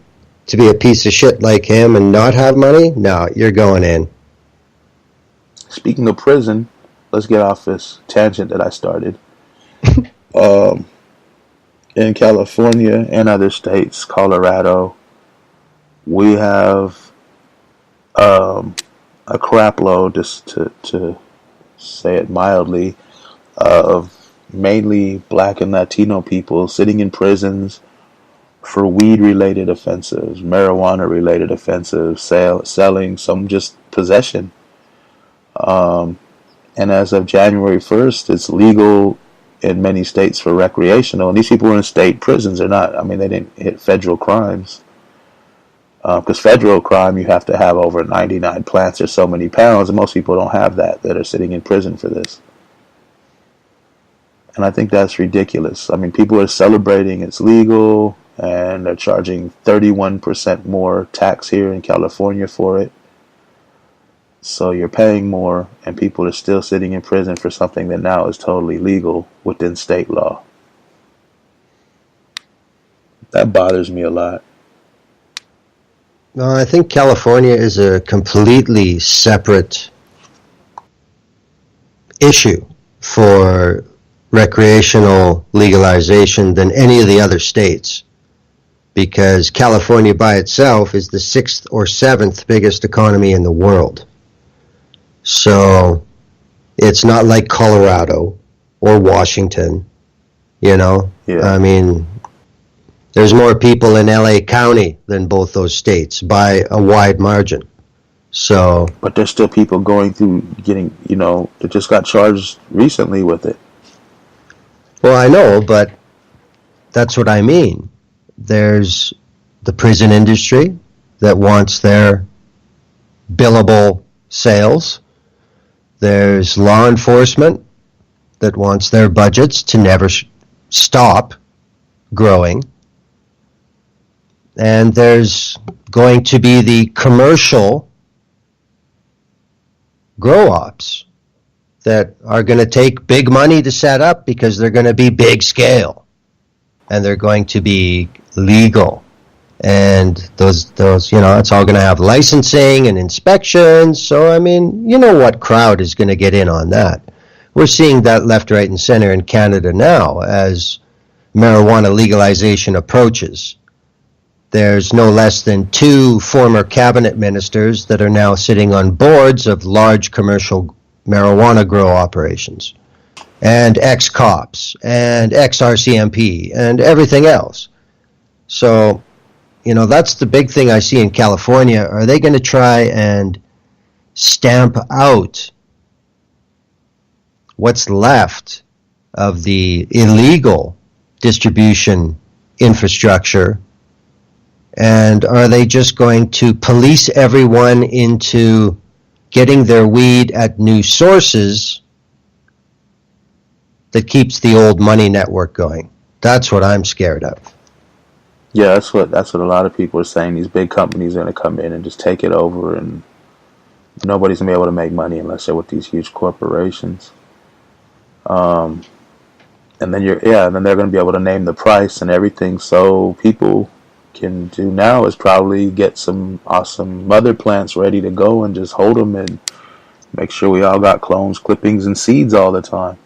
be a piece of shit like him and not have money, no, you're going in. Speaking of prison, let's get off this tangent that I started. In California and other states, Colorado, we have a crap load, just to say it mildly, of mainly black and Latino people sitting in prisons for weed-related offenses, marijuana-related offenses, selling, some just possession. And as of January 1st, it's legal in many states for recreational. And these people are in state prisons. They're not, they didn't hit federal crimes. Because federal crime, you have to have over 99 plants or so many pounds, and most people don't have that are sitting in prison for this. And I think that's ridiculous. People are celebrating it's legal, and they're charging 31% more tax here in California for it. So you're paying more, and people are still sitting in prison for something that now is totally legal within state law. That bothers me a lot. No, I think California is a completely separate issue for recreational legalization than any of the other states, because California by itself is the sixth or seventh biggest economy in the world. So it's not like Colorado or Washington, you know? Yeah. I mean, there's more people in LA County than both those states by a wide margin. So, But there's still people going through getting, that just got charged recently with it. well, I know, but that's what I mean. There's the prison industry that wants their billable sales. There's law enforcement that wants their budgets to never stop growing. And there's going to be the commercial grow ops that are going to take big money to set up because they're going to be big scale and they're going to be legal. And those it's all going to have licensing and inspections. So, I mean, you know what crowd is going to get in on that. We're seeing that left, right, and center in Canada now as marijuana legalization approaches. There's no less than 2 former cabinet ministers that are now sitting on boards of large commercial marijuana grow operations, and ex-cops, and ex-RCMP, and everything else. So, that's the big thing I see in California. Are they going to try and stamp out what's left of the illegal distribution infrastructure? And are they just going to police everyone into getting their weed at new sources that keeps the old money network going? That's what I'm scared of. Yeah, that's what a lot of people are saying. These big companies are going to come in and just take it over, and nobody's going to be able to make money unless they're with these huge corporations. And then they're going to be able to name the price and everything. So people can do now is probably get some awesome mother plants ready to go and just hold them and make sure we all got clones, clippings, and seeds all the time.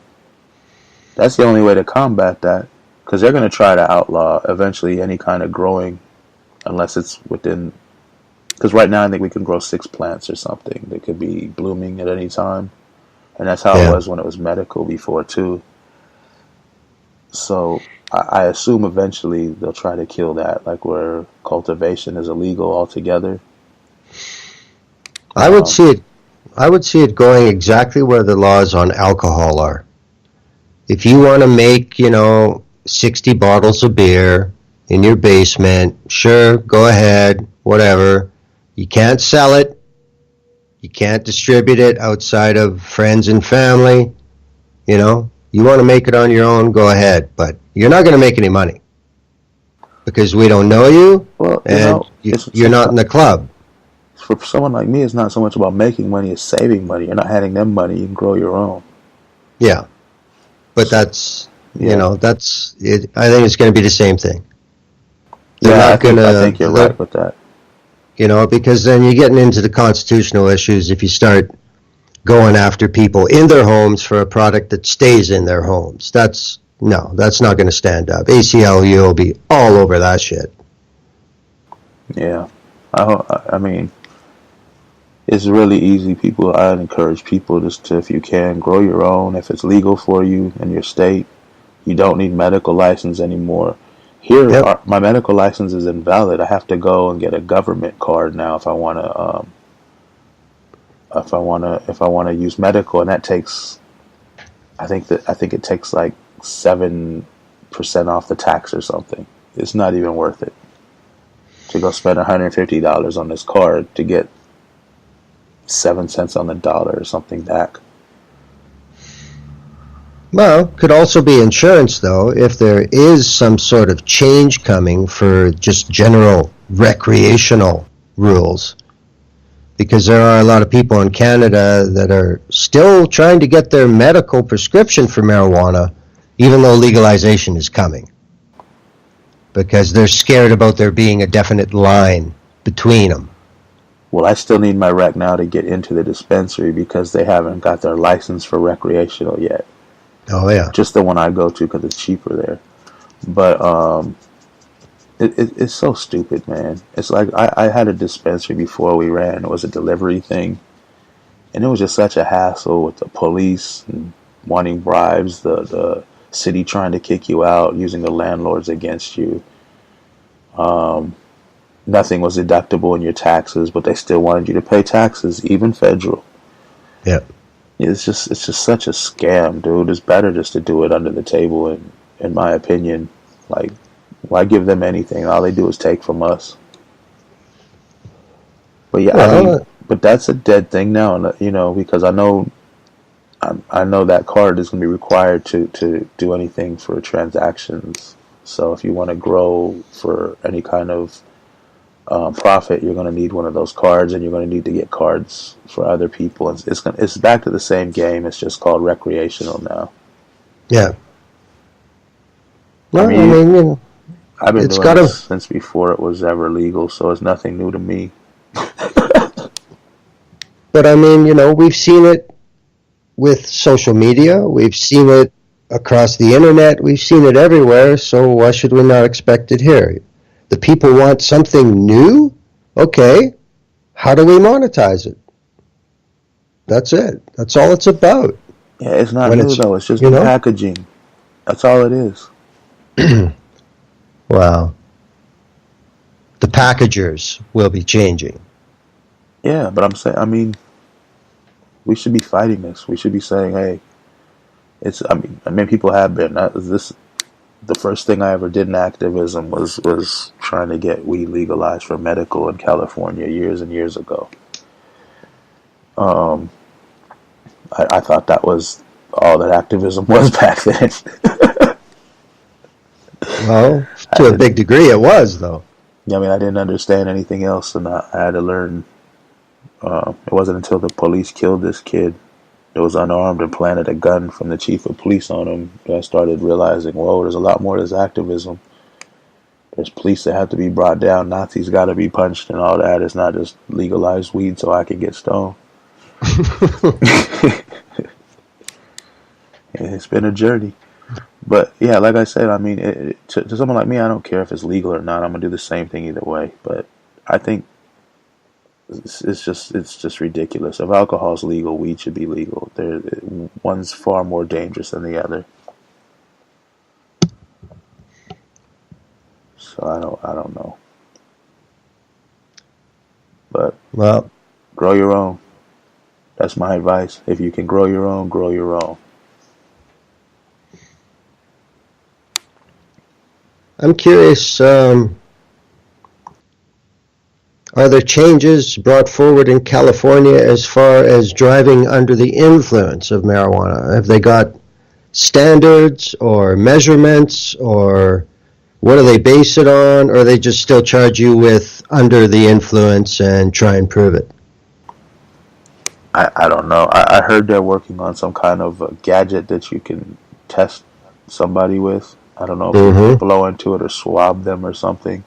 That's the only way to combat that, because they're going to try to outlaw eventually any kind of growing, unless it's within. Because right now I think we can grow 6 plants or something that could be blooming at any time, and that's how it was when it was medical before too. So I assume eventually they'll try to kill that, like where cultivation is illegal altogether. I would see it going exactly where the laws on alcohol are. If you want to make, 60 bottles of beer in your basement, sure, go ahead, whatever. You can't sell it. You can't distribute it outside of friends and family. You want to make it on your own, go ahead. But you're not going to make any money because we don't know you, and you're not in the club. For someone like me, it's not so much about making money as saving money. You're not handing them money. You can grow your own. Yeah. But that's, that's it. I think it's going to be the same thing. I think you're right with that. Because then you're getting into the constitutional issues if you start going after people in their homes for a product that stays in their homes. That's not going to stand up. ACLU will be all over that shit. Yeah. I mean, it's really easy. I'd encourage people just to, if you can, grow your own. If it's legal for you in your state, you don't need medical license anymore. Here, my medical license is invalid. I have to go and get a government card now if I want to use medical, and that takes, I think it takes like 7% off the tax or something. It's not even worth it to go spend $150 on this card to get 7 cents on the dollar or something back. Well, could also be insurance, though, if there is some sort of change coming for just general recreational rules. Because there are a lot of people in Canada that are still trying to get their medical prescription for marijuana, even though legalization is coming. because they're scared about there being a definite line between them. Well, I still need my rec now to get into the dispensary because they haven't got their license for recreational yet. Oh, yeah. Just the one I go to because it's cheaper there. But it's so stupid, man. It's like I had a dispensary before we ran. It was a delivery thing. And it was just such a hassle with the police and wanting bribes, the city trying to kick you out, using the landlords against you. Nothing was deductible in your taxes, but they still wanted you to pay taxes, even federal. Yeah. It's just such a scam, dude. It's better just to do it under the table, and in my opinion, like, why give them anything? All they do is take from us. But yeah, I mean, but that's a dead thing now, you know, because I know that card is going to be required to do anything for transactions. So if you want to grow for any kind of profit, you're going to need one of those cards, and you're going to need to get cards for other people. It's back to the same game. It's just called recreational now. Yeah. No, I mean, you know, I've been doing this since before it was ever legal, so it's nothing new to me. But I mean, you know, we've seen it with social media. We've seen it across the internet. We've seen it everywhere. So why should we not expect it here? The people want something new? Okay. How do we monetize it? That's it. That's all it's about. Yeah, it's not new though. It's just packaging. That's all it is. Wow. The packagers will be changing. Yeah, but I'm saying, I mean, we should be fighting this. We should be saying, hey, I mean, people have been. The first thing I ever did in activism was trying to get weed legalized for medical in California years and years ago. I thought that was all that activism was back then. Well, to a big degree it was, though. Yeah, I mean, I didn't understand anything else, and I had to learn. It wasn't until the police killed this kid that was unarmed and planted a gun from the chief of police on him that I started realizing, whoa, there's a lot more to this activism. There's police that have to be brought down, Nazis got to be punched, and all that. It's not just legalized weed so I can get stoned. It's been a journey. But yeah, like I said, I mean, to someone like me, I don't care if it's legal or not. I'm gonna do the same thing either way. But I think it's just ridiculous. If alcohol's legal, weed should be legal. One's far more dangerous than the other. So I don't know. But well, grow your own. That's my advice. If you can grow your own, grow your own. I'm curious, are there changes brought forward in California as far as driving under the influence of marijuana? Have they got standards or measurements, or what do they base it on, or they just still charge you with under the influence and try and prove it? I don't know. I heard they're working on some kind of a gadget that you can test somebody with. I don't know if you blow into it or swab them or something.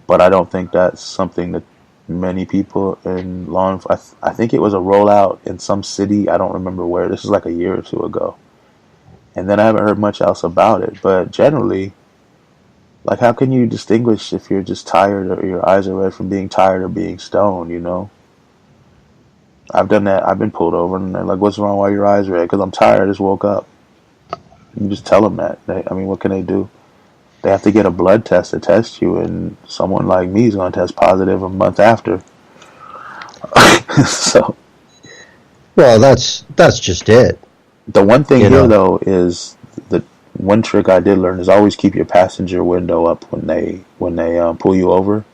But I don't think that's something that many people in law enforcement... I think it was a rollout in some city. I don't remember where. This is like a year or two ago. And then I haven't heard much else about it. But generally, like, how can you distinguish if you're just tired or your eyes are red from being tired or being stoned, you know? I've done that. I've been pulled over and they're like, what's wrong? Why are your eyes red? Because I'm tired. I just woke up. You just tell them that. I mean, what can they do? They have to get a blood test to test you, and someone like me is going to test positive a month after. So, well, that's just it. The one thing here, though, is the one trick I did learn is always keep your passenger window up when they pull you over,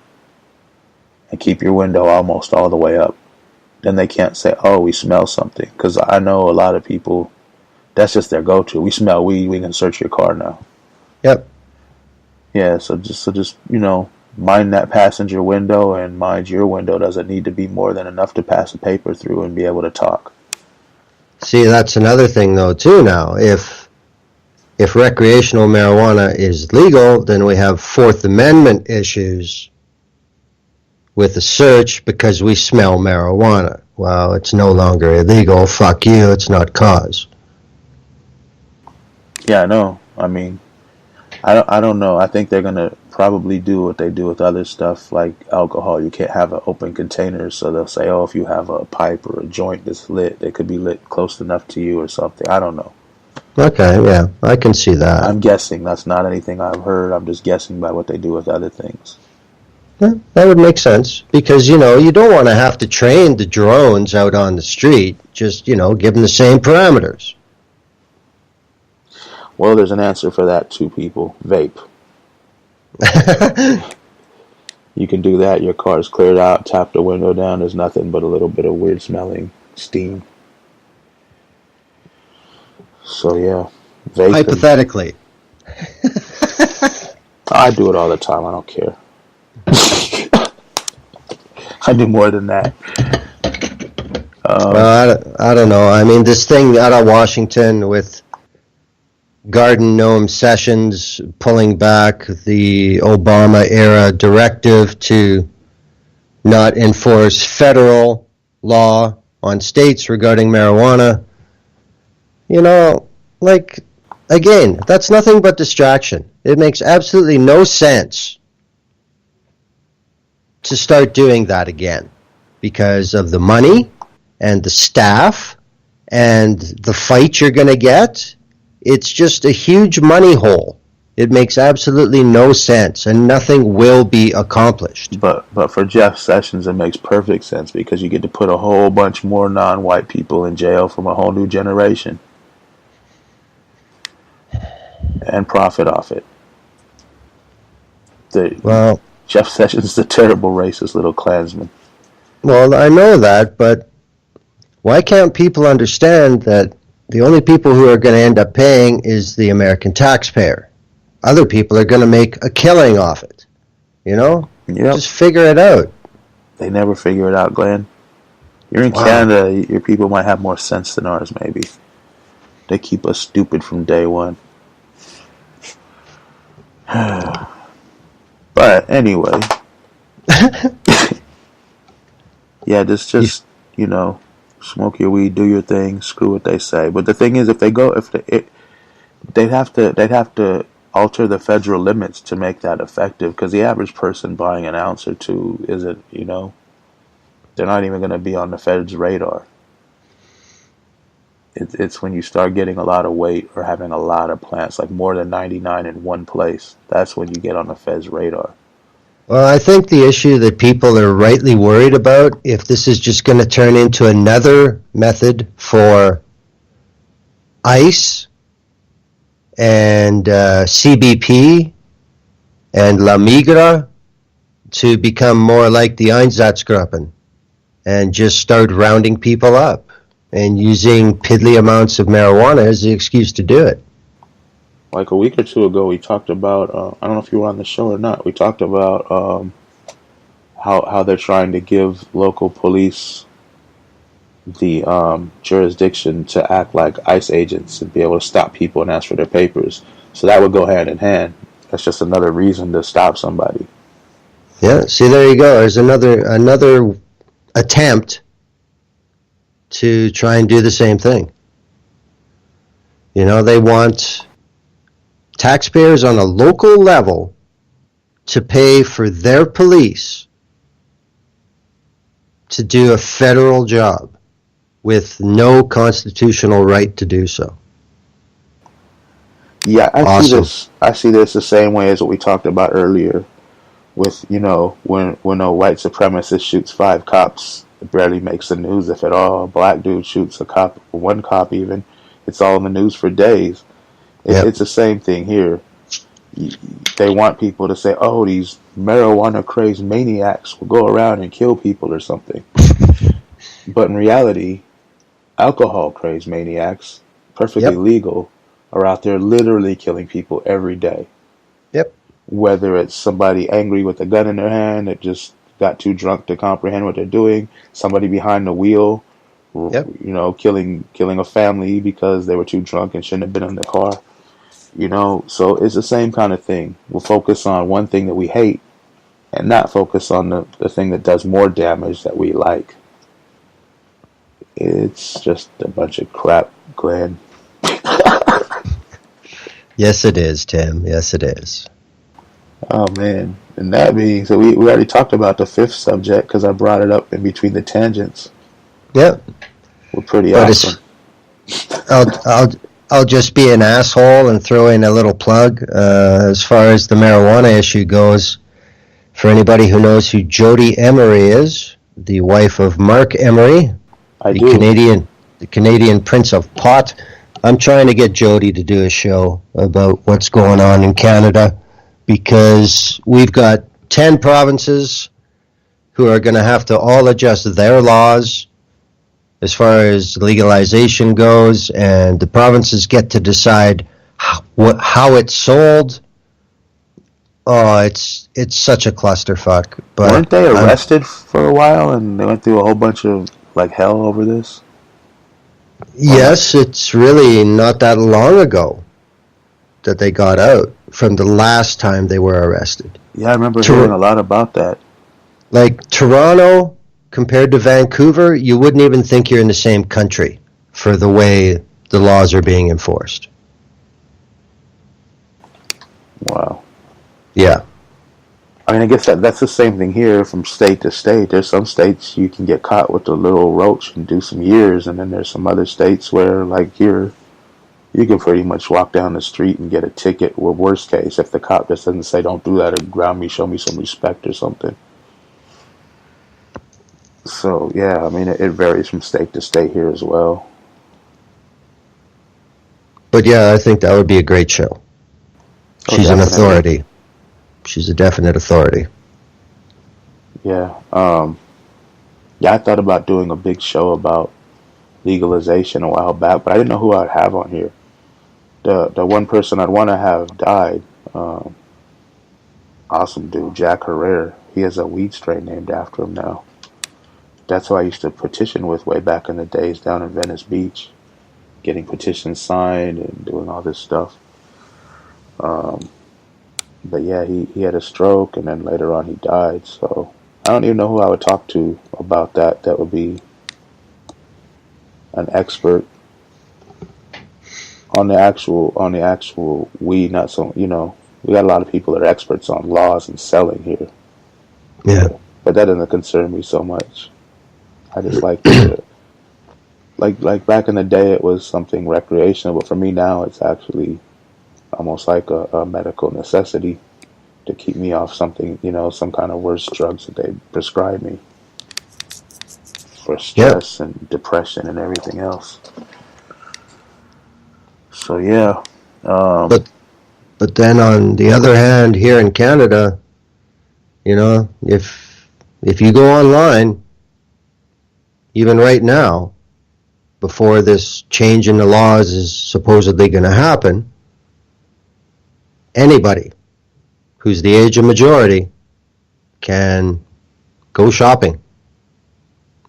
and keep your window almost all the way up. Then they can't say, "Oh, we smell something," because I know a lot of people. That's just their go-to. We smell weed. We can search your car now. Yep. Yeah. So just mind that passenger window, and mind your window doesn't need to be more than enough to pass a paper through and be able to talk. See, that's another thing though too. Now, if if recreational marijuana is legal, then we have Fourth Amendment issues with the search because we smell marijuana. Well, it's no longer illegal. Fuck you. It's not cause. Yeah, I know. I mean, I don't know. I think they're gonna probably do what they do with other stuff like alcohol. You can't have an open container, so they'll say, oh, if you have a pipe or a joint that's lit, they could be lit close enough to you or something. I don't know. Okay, yeah, I can see that. I'm guessing. That's not anything I've heard. I'm just guessing by what they do with other things. Yeah, that would make sense because, you don't want to have to train the drones out on the street. Just, give them the same parameters. Well, there's an answer for that too, people. Vape. You can do that. Your car's cleared out, tap the window down. There's nothing but a little bit of weird smelling steam. So, yeah. Vape. Hypothetically. I do it all the time. I don't care. I do more than that. Well, I don't know. I mean, this thing out of Washington with Garden Gnome Sessions pulling back the Obama-era directive to not enforce federal law on states regarding marijuana. Again, that's nothing but distraction. It makes absolutely no sense to start doing that again because of the money and the staff and the fight you're going to get. It's just a huge money hole. It makes absolutely no sense, and nothing will be accomplished. But for Jeff Sessions, it makes perfect sense because you get to put a whole bunch more non-white people in jail from a whole new generation and profit off it. Jeff Sessions is a terrible racist little Klansman. Well, I know that, but why can't people understand that the only people who are going to end up paying is the American taxpayer? Other people are going to make a killing off it. Yep. Just figure it out. They never figure it out, Glenn. You're in Canada, your people might have more sense than ours, maybe. They keep us stupid from day one. But anyway. Yeah, just smoke your weed, do your thing, screw what they say. But the thing is, they'd have to alter the federal limits to make that effective, because the average person buying an ounce or two isn't, they're not even going to be on the Fed's radar. It's when you start getting a lot of weight or having a lot of plants, like more than 99 in one place, that's when you get on the Fed's radar. Well, I think the issue that people are rightly worried about, if this is just going to turn into another method for ICE and CBP and La Migra to become more like the Einsatzgruppen and just start rounding people up and using piddly amounts of marijuana as the excuse to do it. Like a week or two ago, we talked about, I don't know if you were on the show or not, we talked about how they're trying to give local police the jurisdiction to act like ICE agents and be able to stop people and ask for their papers. So that would go hand in hand. That's just another reason to stop somebody. Yeah, see, there you go. There's another attempt to try and do the same thing. They want taxpayers on a local level to pay for their police to do a federal job with no constitutional right to do so. Yeah, Awesome. I see this the same way as what we talked about earlier with, when a white supremacist shoots 5 cops, it barely makes the news, if at all. A black dude shoots a cop, one cop even, it's all in the news for days. It's the same thing here. They want people to say, oh, these marijuana-crazed maniacs will go around and kill people or something. But in reality, alcohol-crazed maniacs, perfectly legal, are out there literally killing people every day. Yep. Whether it's somebody angry with a gun in their hand that just got too drunk to comprehend what they're doing, somebody behind the wheel, killing a family because they were too drunk and shouldn't have been in the car. You know, so it's the same kind of thing. We'll focus on one thing that we hate and not focus on the thing that does more damage that we like. It's just a bunch of crap, Glenn. Yes, it is, Tim. Yes, it is. Oh, man. And that being, so we already talked about the fifth subject because I brought it up in between the tangents. Yep. We're pretty But awesome. I'll just be an asshole and throw in a little plug as far as the marijuana issue goes. For anybody who knows who Jody Emery is, the wife of Mark Emery, I the do. Canadian Prince of Pot. I'm trying to get Jody to do a show about what's going on in Canada because we've got 10 provinces who are going to have to all adjust their laws as far as legalization goes, and the provinces get to decide how it's sold. Oh, it's such a clusterfuck. But Weren't they arrested for a while and they went through a whole bunch of like hell over this? Yes, it's really not that long ago that they got out from the last time they were arrested. Yeah, I remember hearing a lot about that. Like Toronto compared to Vancouver, you wouldn't even think you're in the same country for the way the laws are being enforced. Wow. Yeah. I mean, I guess that's the same thing here from state to state. There's some states you can get caught with a little roach and do some years, and then there's some other states where, like here, you can pretty much walk down the street and get a ticket. Or worst case, if the cop just doesn't say, "Don't do that," or ground me, show me some respect or something. So yeah, I mean, it varies from state to state here as well. But yeah, I think that would be a great show. Oh, She's an definitely. authority. She's a definite authority. Yeah. Yeah, I thought about doing a big show about legalization a while back, but I didn't know who I'd have on here. The one person I'd want to have died. Awesome dude, Jack Herrera. He has a weed strain named after him now. That's who I used to petition with way back in the days down in Venice Beach, getting petitions signed and doing all this stuff. But yeah, he had a stroke and then later on he died. So I don't even know who I would talk to about that. That would be an expert on the actual weed. Not so, you know, we got a lot of people that are experts on laws and selling here. Yeah. But that doesn't concern me so much. I just like to, like back in the day it was something recreational, but for me now it's actually almost like a medical necessity to keep me off something, you know, some kind of worse drugs that they prescribe me for stress and depression and everything else. So yeah. But then on the other hand, here in Canada, you know, if you go online, even right now, before this change in the laws is supposedly going to happen, anybody who's the age of majority can go shopping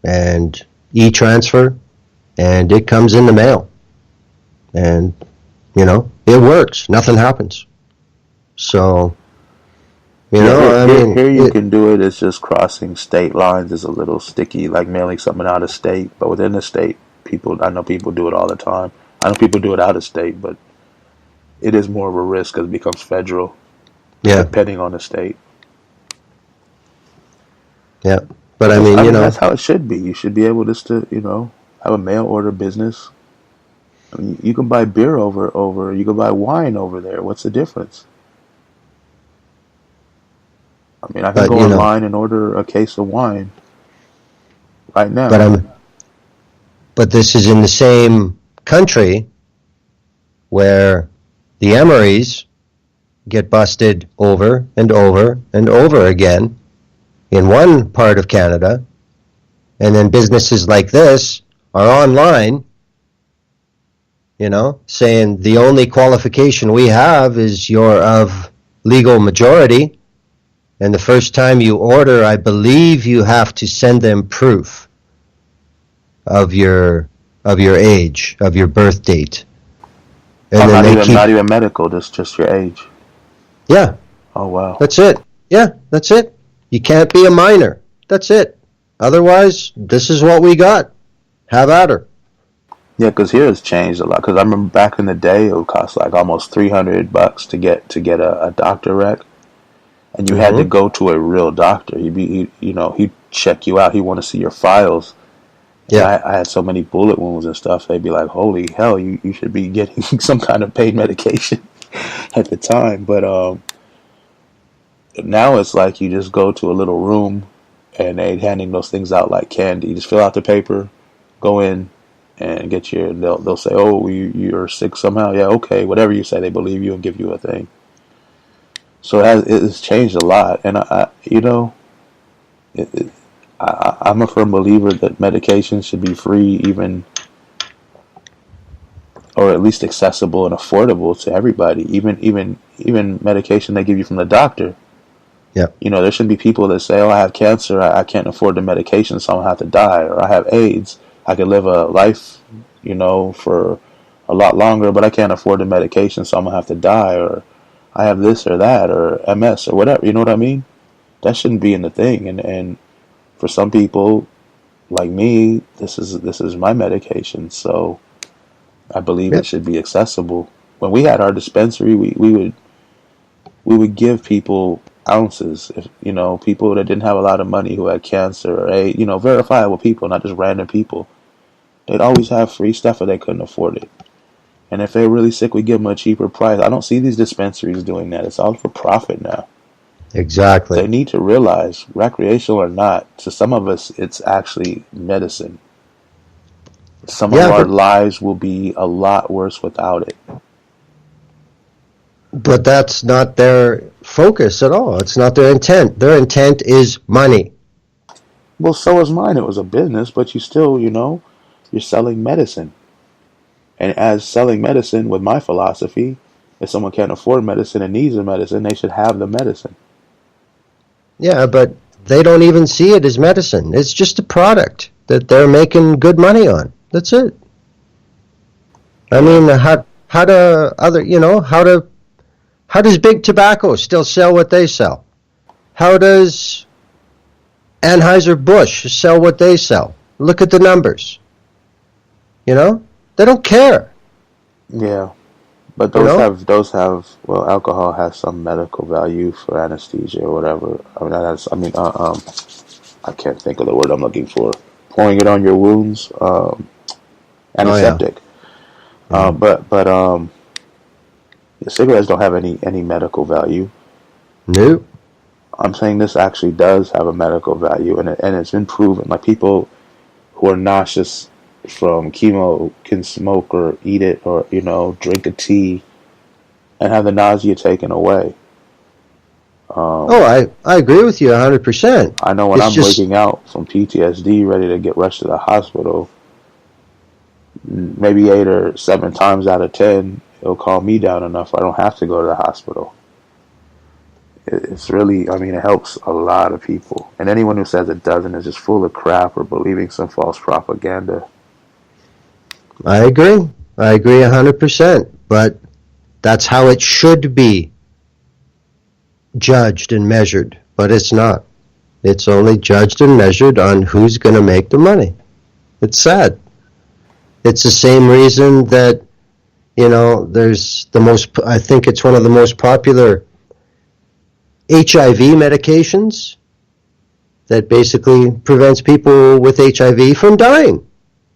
and e-transfer, and it comes in the mail. And, you know, it works. Nothing happens. So, you know, I mean... Here you can do it. It's just crossing state lines is a little sticky, like mailing something out of state. But within the state, I know people do it all the time. I know people do it out of state, but it is more of a risk because it becomes federal, depending on the state. Yeah, but I mean, you know... That's how it should be. You should be able just to, you know, have a mail order business. I mean, you can buy beer over, you can buy wine over there. What's the difference? I mean, I can go online and order a case of wine right now. But this is in the same country where the Emerys get busted over and over and over again in one part of Canada, and then businesses like this are online, you know, saying the only qualification we have is you're of legal majority. And the first time you order, I believe you have to send them proof of your age, of your birth date. Oh, and then they keep. not even medical, just your age. Yeah, Oh wow. that's it. Yeah, that's it. You can't be a minor. That's it. Otherwise, this is what we got. Have at her. Yeah, because here it's changed a lot. Because I remember back in the day, it would cost like almost $300 to get a doctor rec, and you had to Mm-hmm. go to a real doctor. He'd check you out. He'd want to see your files. And Yeah. I had so many bullet wounds and stuff. They'd be like, "Holy hell, you should be getting some kind of pain medication at the time." But now it's like you just go to a little room, and they're handing those things out like candy. You just fill out the paper, go in, and get your. They'll say, "Oh, you're sick somehow." Yeah, okay, whatever you say, they believe you and give you a thing. So it's changed a lot, and it, it, I'm a firm believer that medication should be free, even or at least accessible and affordable to everybody. Even medication they give you from the doctor. Yeah. There shouldn't be people that say, "Oh, I have cancer, I can't afford the medication, so I'm gonna have to die," or "I have AIDS, I could live a life, for a lot longer, but I can't afford the medication, so I'm gonna have to die," or "I have this or that," or MS or whatever. You know what I mean? That shouldn't be in the thing. And for some people, like me, this is my medication, so I believe Yeah. it should be accessible. When we had our dispensary, we would give people ounces. If people that didn't have a lot of money who had cancer or verifiable people, not just random people, they'd always have free stuff if they couldn't afford it. And if they're really sick, we give them a cheaper price. I don't see these dispensaries doing that. It's all for profit now. They Exactly. need to realize, recreational or not, to some of us, it's actually medicine. Some of Yeah, our but lives will be a lot worse without it. but that's not their focus at all. It's not their intent. Their intent is money. Well, so is mine. It was a business, but you still, you're selling medicine. And as selling medicine, with my philosophy, if someone can't afford medicine and needs the medicine, they should have the medicine. Yeah, but they don't even see it as medicine. It's just a product that they're making good money on. That's it. I Yeah. mean, how do other how does big tobacco still sell what they sell? How does Anheuser Busch sell what they sell? Look at the numbers. You know, they don't care. Yeah. But You know, well, alcohol has some medical value for anesthesia or whatever. I can't think of the word I'm looking for. Pouring it on your wounds, oh yeah, antiseptic. yeah. But cigarettes don't have any medical value. Nope. I'm saying this actually does have a medical value, and it's been proven. Like people who are nauseous from chemo can smoke or eat it or drink a tea and have the nausea taken away. Oh, I agree with you 100%. I know when It's I'm just breaking out from PTSD, ready to get rushed to the hospital, maybe 8 or 7 times out of 10, it'll calm me down enough I don't have to go to the hospital. It's really, it helps a lot of people. And anyone who says it doesn't is just full of crap or believing some false propaganda. I agree. I agree 100%. But that's how it should be judged and measured. But it's not. It's only judged and measured on who's going to make the money. It's sad. It's the same reason that, there's I think it's one of the most popular HIV medications that basically prevents people with HIV from dying.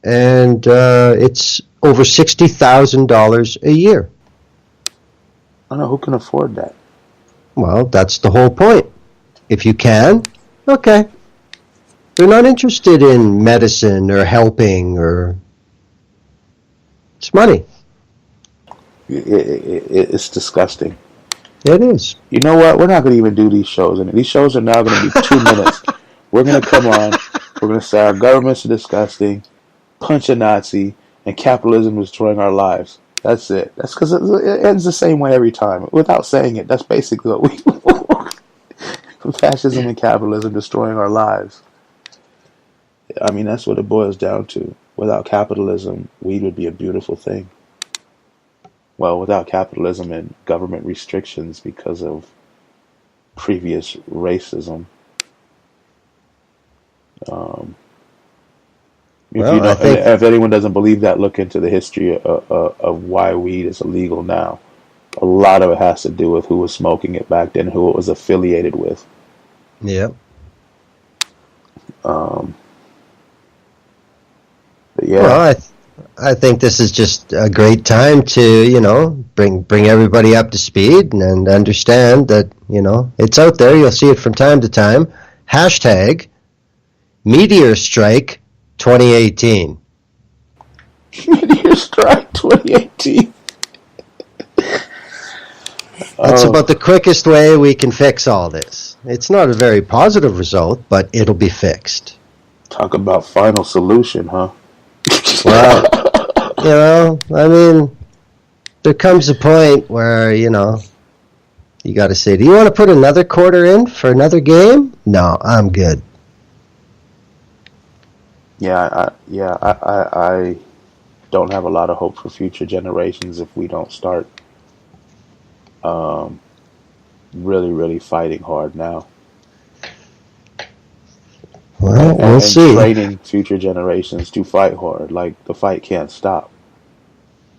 And it's over $60,000 a year. I don't know who can afford that. Well, that's the whole point. If you can, okay. They're not interested in medicine or helping or... It's money. It's disgusting. It is. You know what? We're not going to even do these shows. And these shows are now going to be 2 minutes. We're going to come on. We're going to say our governments are disgusting, punch a Nazi, and capitalism is destroying our lives. That's it. That's because it ends the same way every time. Without saying it, that's basically what we... Fascism and capitalism destroying our lives. That's what it boils down to. Without capitalism, weed would be a beautiful thing. well, without capitalism and government restrictions because of previous racism. Well, I think If anyone doesn't believe that, look into the history of why weed is illegal now. A lot of it has to do with who was smoking it back then, who it was affiliated with. yeah. Um, but Well, yeah, I think this is just a great time to bring everybody up to speed and understand that it's out there. You'll see it from time to time. Hashtag Meteor Strike 2018. Meteor Strike 2018. That's Oh, about the quickest way we can fix all this. It's not a very positive result, but it'll be fixed. talk about final solution, huh? Well, I mean, there comes a point where, you got to say, do you want to put another quarter in for another game? No, I'm good. I don't have a lot of hope for future generations if we don't start really, really fighting hard now. Well, we'll And see. training future generations to fight hard. Like, the fight can't stop.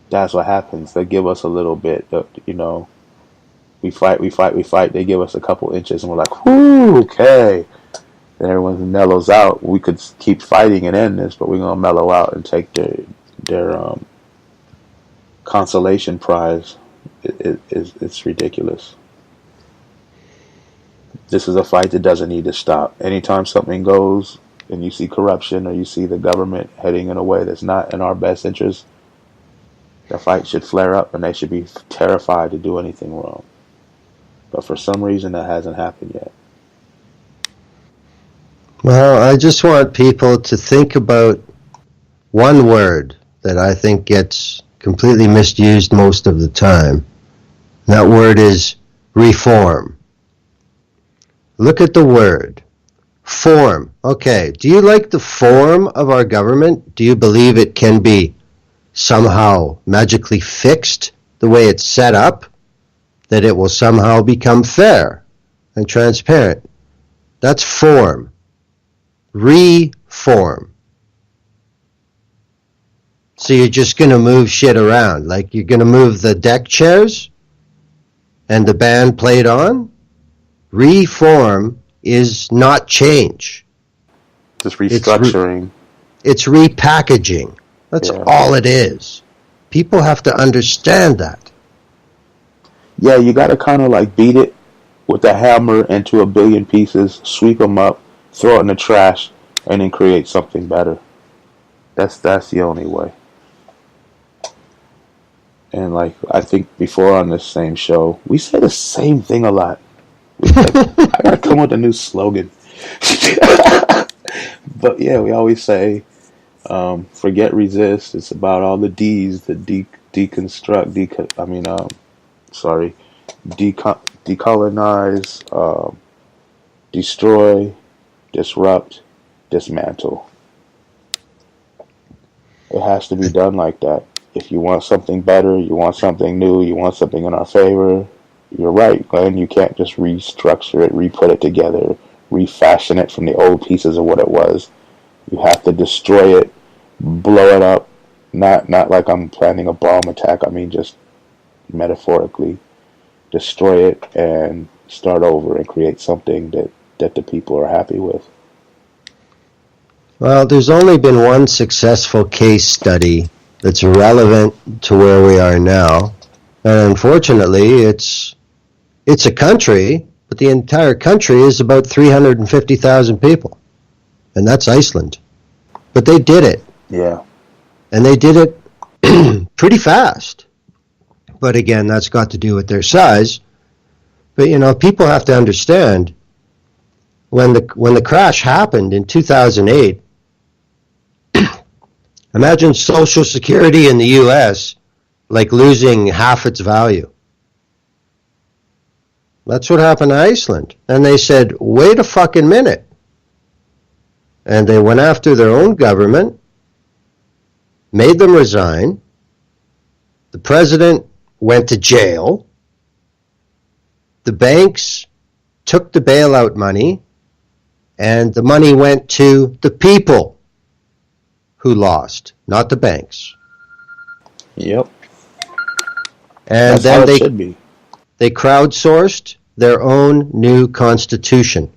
That's what happens. They give us a little bit, we fight. They give us a couple inches, and we're like, whoo, okay. Then everyone mellows out. We could keep fighting and end this, but we're gonna mellow out and take their consolation prize. It's ridiculous. This is a fight that doesn't need to stop. Anytime something goes and you see corruption or you see the government heading in a way that's not in our best interest, the fight should flare up and they should be terrified to do anything wrong. But for some reason, that hasn't happened yet. Well, I just want people to think about one word that I think gets completely misused most of the time. That word is reform. Look at the word. Form. Okay, do you like the form of our government? Do you believe it can be somehow magically fixed the way it's set up? That it will somehow become fair and transparent? That's form. Reform. So you're just going to move shit around. Like you're going to move the deck chairs and the band played on? Reform is not change. Just restructuring. It's repackaging. That's all it is. People have to understand that. Yeah, you got to kind of like beat it with a hammer into a billion pieces, sweep them up, throw it in the trash, and then create something better. That's the only way. And like I think before on this same show, we say the same thing a lot. I gotta come up with a new slogan. But yeah, we always say, forget resist. It's about all the D's, the deconstruct, decolonize, destroy, disrupt, dismantle. It has to be done like that. If you want something better, you want something new, you want something in our favor, you're right, Glenn. You can't just restructure it, re-put it together, refashion it from the old pieces of what it was. You have to destroy it, blow it up. Not like I'm planning a bomb attack. I mean just metaphorically. Destroy it and start over and create something that the people are happy with. Well, there's only been one successful case study that's relevant to where we are now. And unfortunately, it's a country, but the entire country is about 350,000 people. And that's Iceland. But they did it. Yeah. And they did it pretty fast. But again, that's got to do with their size. But, people have to understand, when the crash happened in 2008, imagine Social Security in the U.S. like losing half its value. That's what happened to Iceland. And they said, wait a fucking minute. And they went after their own government, made them resign. The president went to jail. The banks took the bailout money, and the money went to the people who lost, not the banks. Yep. And That's how then it should be. they crowdsourced their own new constitution.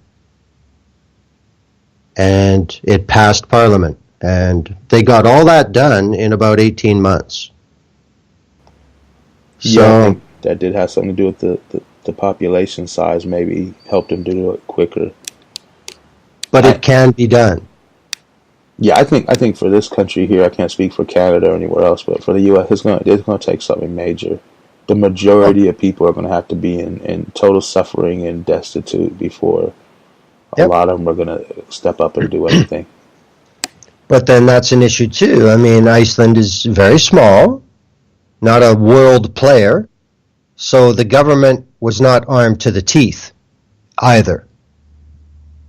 And it passed Parliament. And they got all that done in about 18 months. Yeah, I So, think that did have something to do with the population size, maybe helped them do it quicker. but it can be done. Yeah, I think for this country here, I can't speak for Canada or anywhere else, but for the U.S., it's gonna take something major. The majority of people are gonna have to be in total suffering and destitute before a Yep. lot of them are gonna step up and do anything. But then that's an issue too. I mean, Iceland is very small, not a world player, so the government was not armed to the teeth either.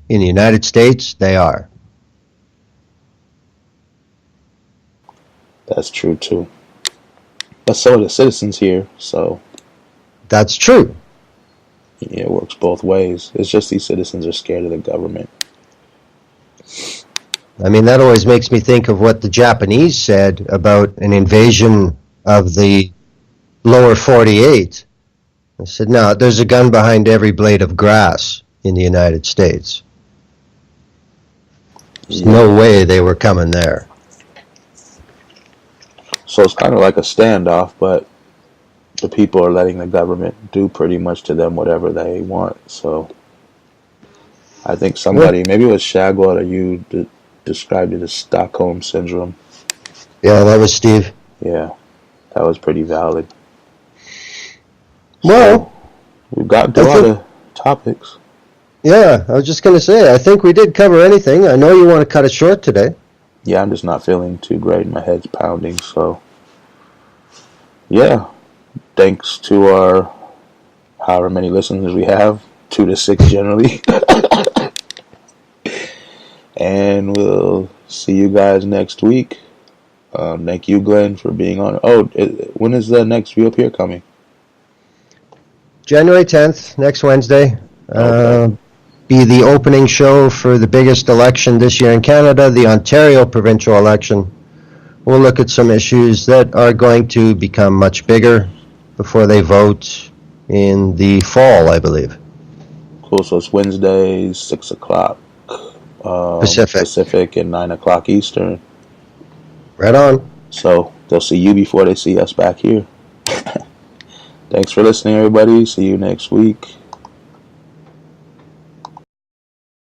In the United States, they are. That's true too. But so are the citizens here, so That's true. yeah, it works both ways. It's just these citizens are scared of the government. I mean, that always makes me think of what the Japanese said about an invasion of the lower 48. I said, no, there's a gun behind every blade of grass in the United States. There's no way they were coming there. So it's kind of like a standoff, but the people are letting the government do pretty much to them whatever they want. So I think somebody, maybe it was Shagwell or you, described it as Stockholm Syndrome. Yeah, that was Steve. Yeah, that was pretty valid. Well, We've gotten to a lot of topics. yeah, I was just going to say, I think we did cover anything. I know you want to cut it short today. Yeah, I'm just not feeling too great. My head's pounding. So, yeah, thanks to our however many listeners we have, 2 to 6 generally. And we'll see you guys next week. Thank you, Glenn, for being on. Oh, when is the next View Up Here coming? January 10th, next Wednesday. Okay. Be the opening show for the biggest election this year in Canada, the Ontario provincial election. We'll look at some issues that are going to become much bigger before they vote in the fall, I believe. Cool. So it's Wednesday, 6 o'clock Pacific. and 9 o'clock Eastern. Right on. So they'll see you before they see us back here. Thanks for listening, everybody. See you next week.